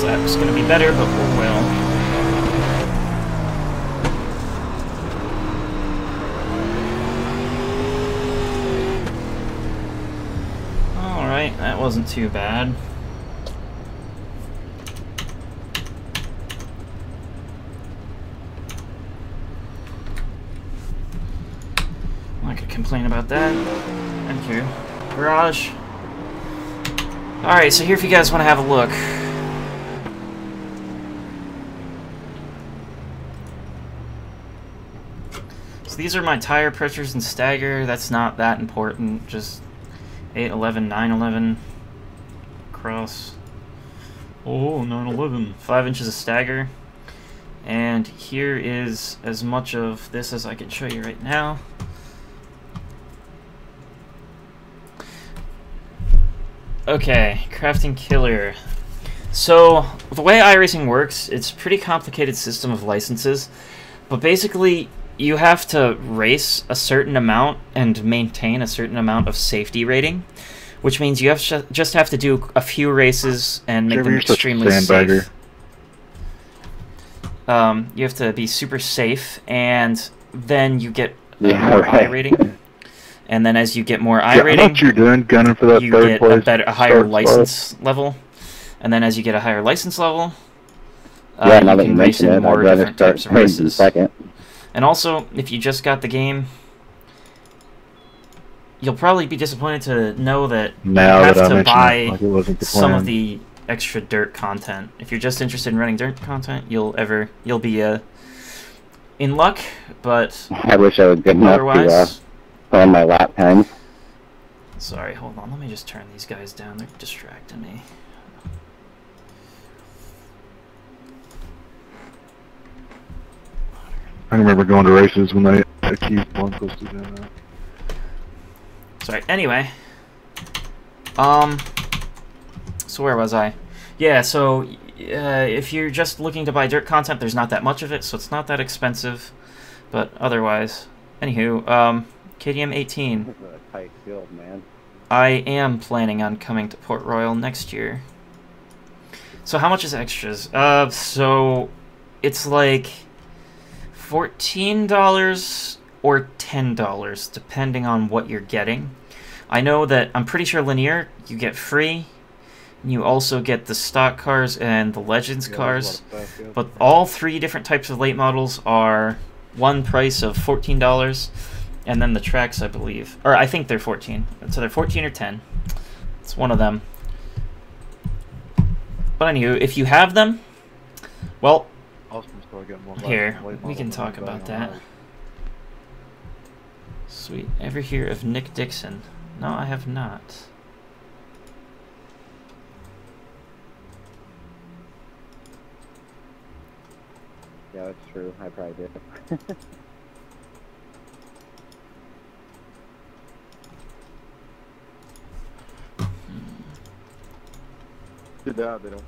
Lap's gonna be better, but oh well. Alright, that wasn't too bad. I could complain about that. Thank you. Garage. Alright, so here if you guys want to have a look. So these are my tire pressures and stagger. That's not that important. Just 811, 911 cross. Oh, 911. 5 inches of stagger. And here is as much of this as I can show you right now. Okay, crafting killer. So the way iRacing works, it's a pretty complicated system of licenses, but basically you have to race a certain amount and maintain a certain amount of safety rating, which means you have just have to do a few races and make them extremely safe. You have to be super safe, and then you get more I rating. And then as you get more I rating, what you're doing, gunning for that you third get place, a higher license level. And then as you get a higher license level, now you that can you race mention in it, more I'd rather different types of start racing races. second. And also, if you just got the game, you'll probably be disappointed to know that you have to buy some of the extra dirt content. If you're just interested in running dirt content, you'll be in luck. But I wish I was good enough otherwise, to plan my lap times. Sorry, hold on. Let me just turn these guys down. They're distracting me. I remember going to races when they accused Blancos of doing that. Sorry. Anyway, so where was I? Yeah. So if you're just looking to buy dirt content, there's not that much of it, so it's not that expensive. But otherwise, anywho, KDM 18. This is a tight field, man. I am planning on coming to Port Royal next year. So how much is extras? So it's like $14 or $10, depending on what you're getting. I know that I'm pretty sure linear you get free. You also get the stock cars and the Legends cars, but all 3 different types of late models are one price of $14, and then the tracks, I believe, or I think they're 14. So they're 14 or 10. It's one of them. But anywho, if you have them, well, here, we can talk about that. Sweet. Ever hear of Nick Dixon? No, I have not. Yeah, that's true. I probably did. Too bad they don't.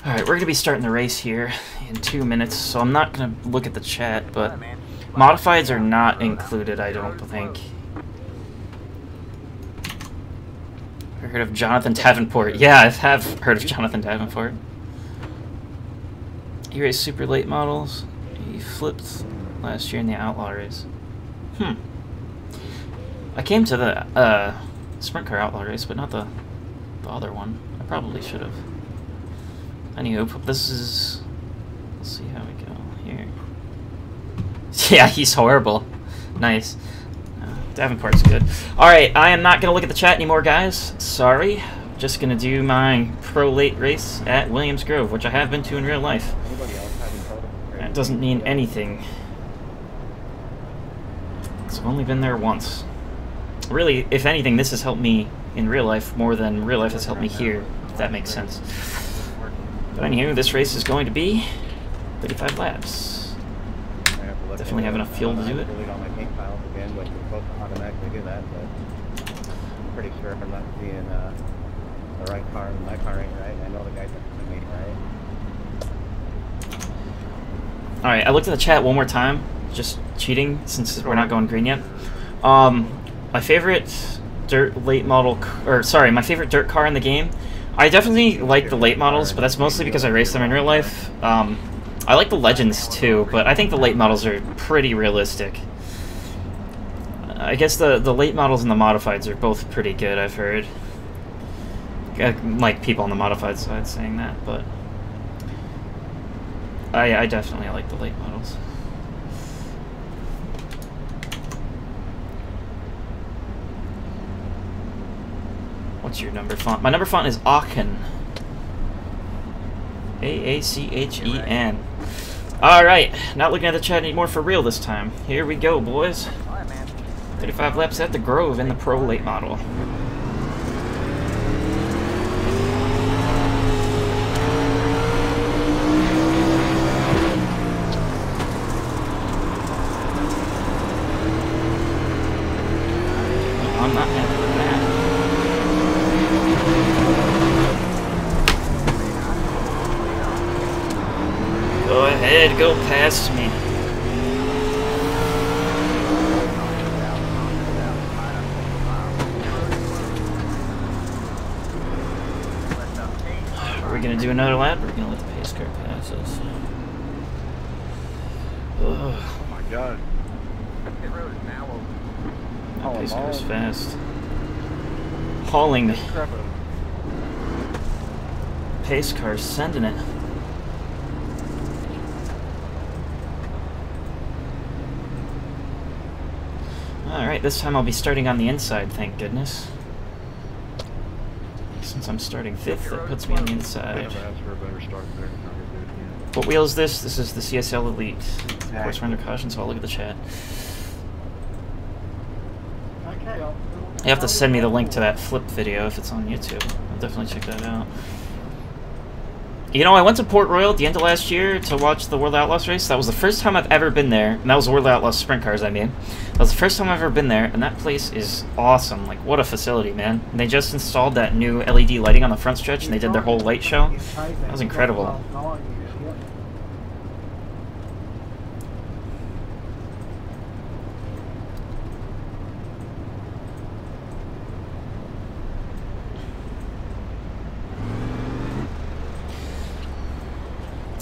Alright, we're going to be starting the race here in 2 minutes, so I'm not going to look at the chat, but modifieds are not included, I don't think. Heard of Jonathan Davenport? Yeah, I have heard of Jonathan Davenport. He raced super late models. He flipped last year in the Outlaw race. I came to the Sprint Car Outlaw race, but not the other one. I probably should have. Anywho, this is... Let's see how we go here. Yeah, he's horrible. Nice. Davenport's good. Alright, I am not going to look at the chat anymore, guys. Sorry. Just going to do my pro late race at Williams Grove, which I have been to in real life. That doesn't mean anything. I've only been there once. Really, if anything, this has helped me in real life more than real life has helped me here, if that makes sense. But anywho, this race is going to be 35 laps. Definitely have enough fuel to do it. I'm pretty sure I'm not seeing the right car, and my car ain't right. I know the guys next to me ain't right. Alright, I looked at the chat one more time, just cheating since we're not going green yet. My favorite my favorite dirt car in the game. I definitely like the late models, but that's mostly because I race them in real life. I like the Legends too, but I think the late models are pretty realistic. I guess the late models and the modifieds are both pretty good, I've heard. Like people on the modified side saying that, but I definitely like the late models. What's your number font? My number font is Aachen. A-A-C-H-E-N. Alright, not looking at the chat anymore for real this time. Here we go, boys. 35 laps at the Grove in the Pro Late model. I'm not happy with that. Go ahead, go past me. Are we going to do another lap, or are we going to let the pace car pass us? Ugh. Oh my god. That pace car's fast. Hauling. Pace car's sending it. Alright, this time I'll be starting on the inside, thank goodness. Since I'm starting 5th, that puts me on the inside. What wheel is this? This is the CSL Elite. Of course, we're under caution, so I'll look at the chat. You have to send me the link to that flip video if it's on YouTube. I'll definitely check that out. You know, I went to Port Royal at the end of last year to watch the World Outlaws race. That was the first time I've ever been there. And that was the World Outlaws Sprint Cars, I mean. That was the first time I've ever been there, and that place is awesome. Like, what a facility, man. And they just installed that new LED lighting on the front stretch, and they did their whole light show. That was incredible.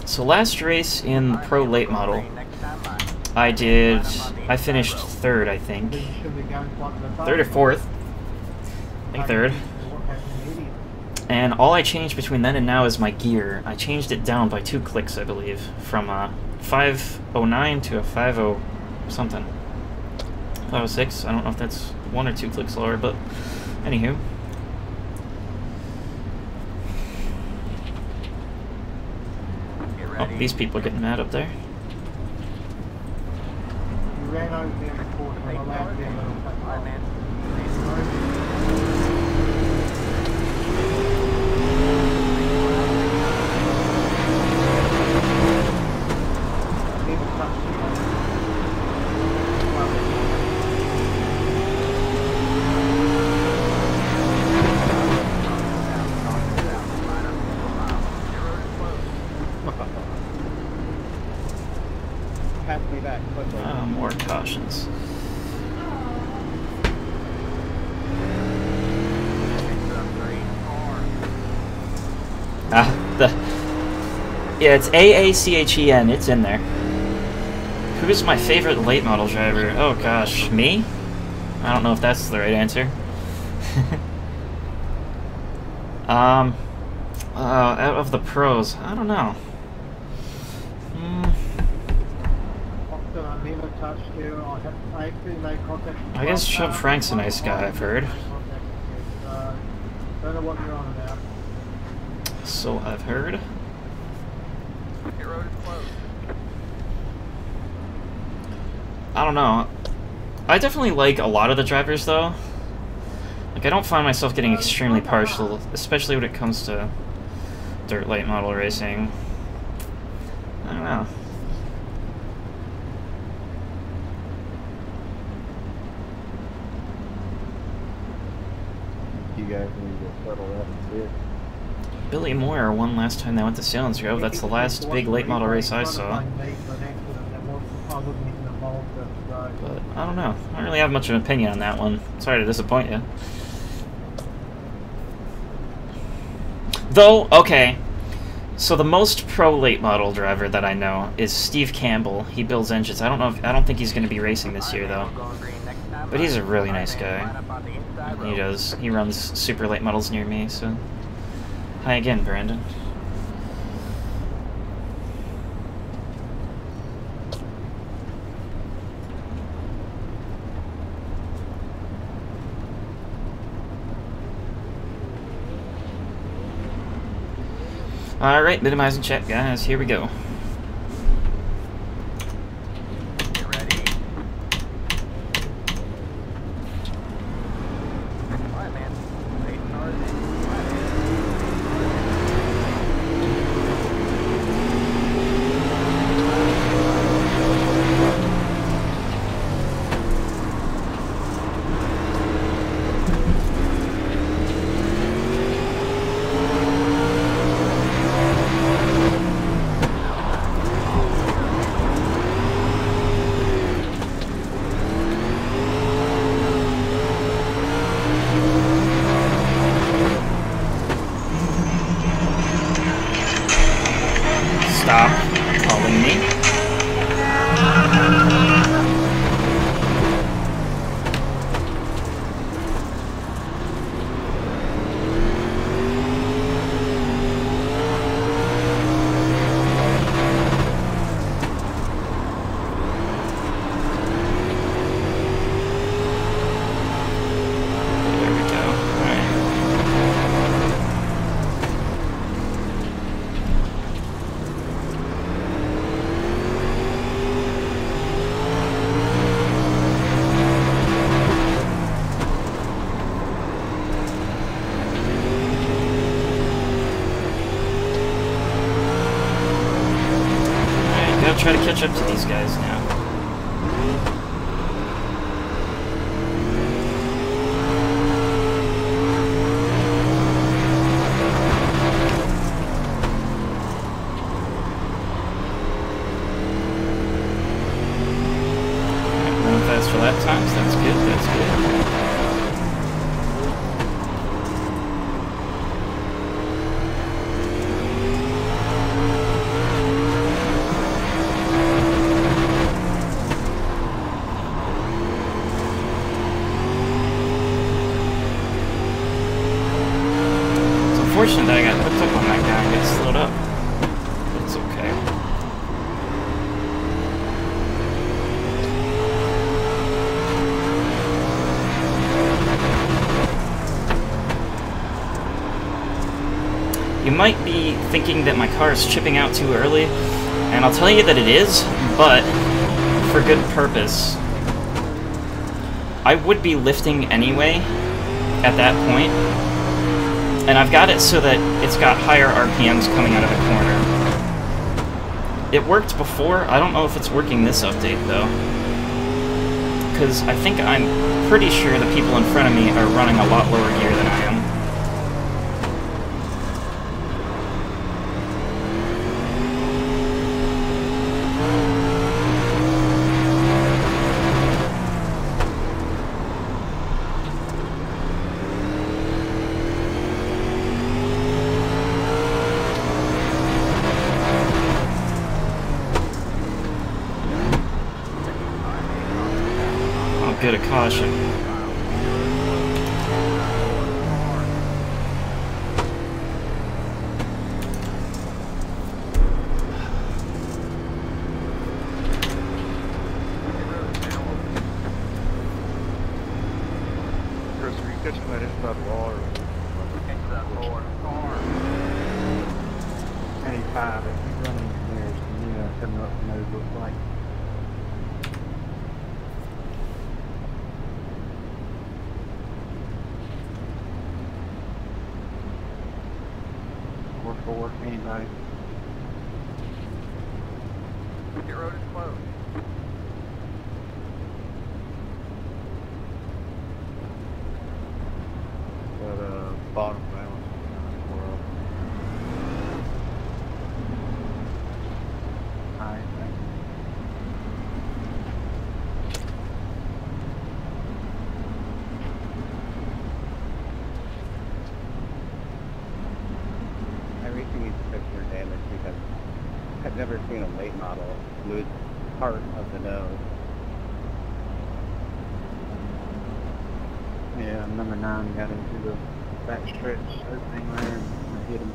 So last race in the Pro Late model, I finished 3rd, I think. 3rd or 4th. I think 3rd. And all I changed between then and now is my gear. I changed it down by 2 clicks, I believe. From a 509 to a 50 something. 506, I don't know if that's 1 or 2 clicks lower, but anywho. Oh, these people are getting mad up there. You ran over there before, so I laughed in. Yeah, it's AACHEN. It's in there. Who is my favorite late model driver? Oh gosh, me? I don't know if that's the right answer. Out of the pros, I don't know. I guess Chubb Frank's a nice guy, I've heard. So I've heard. I don't know. I definitely like a lot of the drivers, though. Like, I don't find myself getting extremely partial, especially when it comes to dirt late model racing. I don't know. You guys need to settle that and see. Billy Moyer won last time they went to Sealands Grove. That's the last big late model race I saw. But I don't know. I don't really have much of an opinion on that one. Sorry to disappoint you. Though, okay. So the most pro late model driver that I know is Steve Campbell. He builds engines. I don't think he's going to be racing this year though. But he's a really nice guy. He runs super late models near me, so hi again, Brandon. Alright, minimizing chat, guys. Here we go. Get ready. Alright, man. Late start. Stop calling me. There we go. All right. Alright, gotta try to catch up to these guys now. Alright, running fast for lap times, that's good, that's good. It's unfortunate that I got hooked up on that guy and got slowed up. But it's okay. You might be thinking that my car is chipping out too early, and I'll tell you that it is, but for good purpose. I would be lifting anyway at that point, and I've got it so that it's got higher RPMs coming out of the corner. It worked before. I don't know if it's working this update though, because I think I'm pretty sure the people in front of me are running a lot lower gear than I am. caution. Chris, are you catching that inside wall or? Into that lower car. 85, if you run in your mirrors, you know, coming up from those look like. Four, anybody. Your road is closed. That bottom balance. Alright, thank you. iRacing needs to fix their damage because I've never seen a late model lose part of the nose. Yeah, number 9 got into the back stretch opening there and hit him.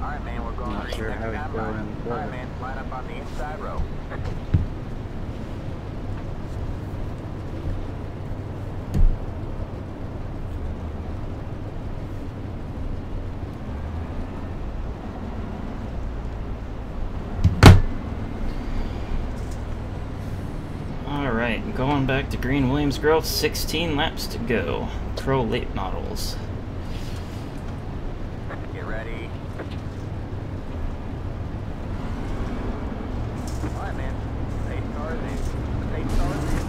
Alright, man, we're going Not to the sure next how he's time going line. in the Alright, cover. man, line up on the inside row. Alright, going back to Green Williams Grove, 16 laps to go. Pro late models. Get ready. Alright, man. 8 cars in. 8 cars in.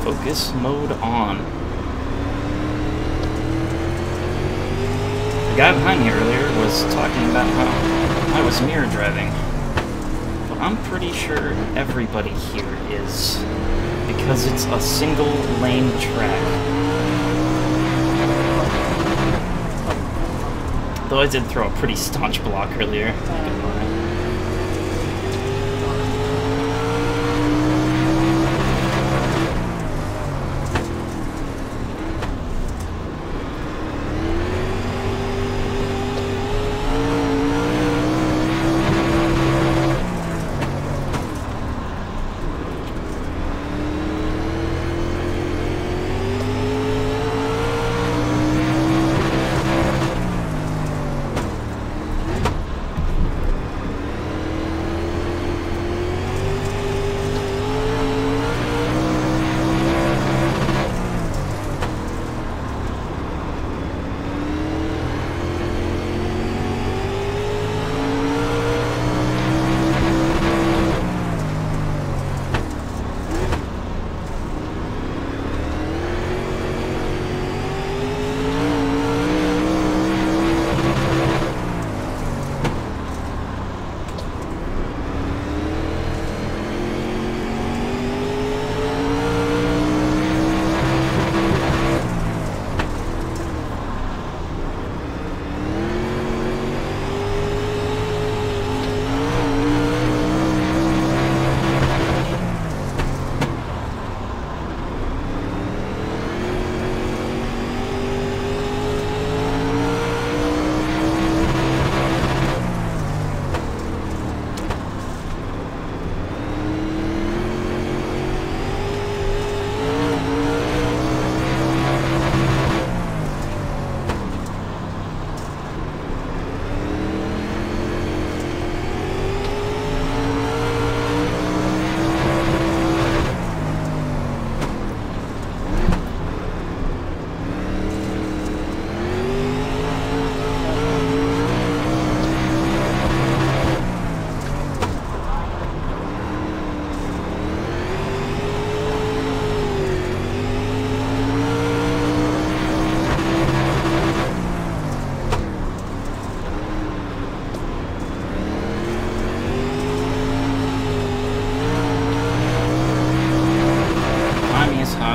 Focus mode on. The guy behind me earlier was talking about how I was mirror driving. But I'm pretty sure everybody here is, because it's a single lane track. Though I did throw a pretty staunch block earlier. Not gonna lie.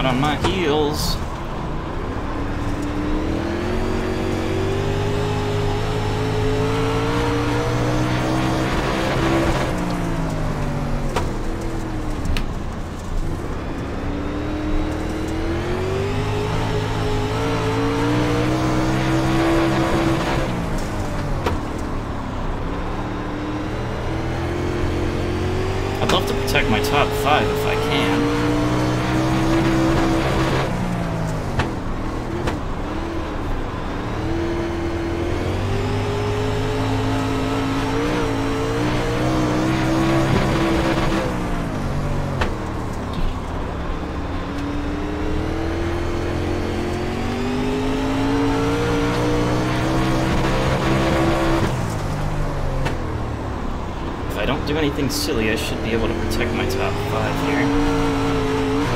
on my heels. I'd love to protect my top 5 if I can. If I don't do anything silly, I should be able to protect my top 5 here.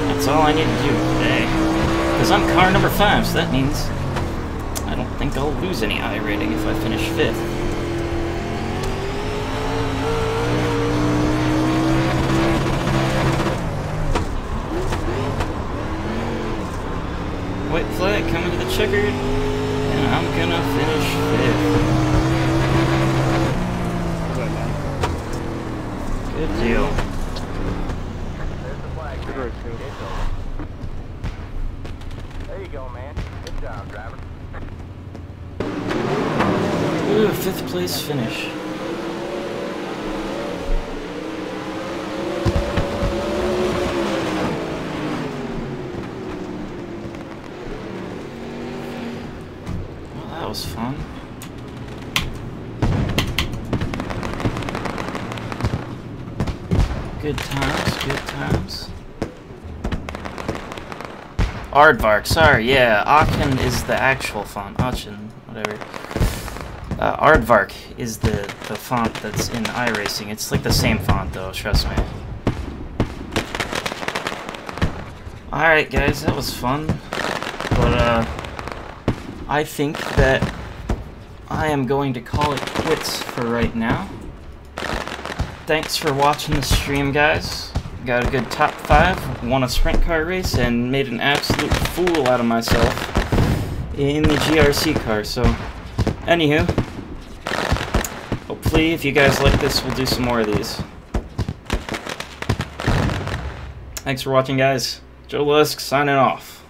That's all I need to do today. Because I'm car number 5, so that means I don't think I'll lose any I rating if I finish 5th. White flag coming to the checkered, and I'm gonna finish 5th. Good deal. There's the flag. Good race, It's Caleb. over. There you go, man. Good job, driver. Ooh, 5th place finish. Well, that was fun. Good times, good times. Aardvark, sorry, yeah. Aachen is the actual font. Aachen, whatever. Aardvark is the font that's in iRacing. It's like the same font though, trust me. Alright guys, that was fun. But I think that I am going to call it quits for right now. Thanks for watching the stream, guys. Got a good top 5, won a sprint car race, and made an absolute fool out of myself in the GRC car. So, anywho, hopefully if you guys like this, we'll do some more of these. Thanks for watching, guys. Joe Lusk signing off.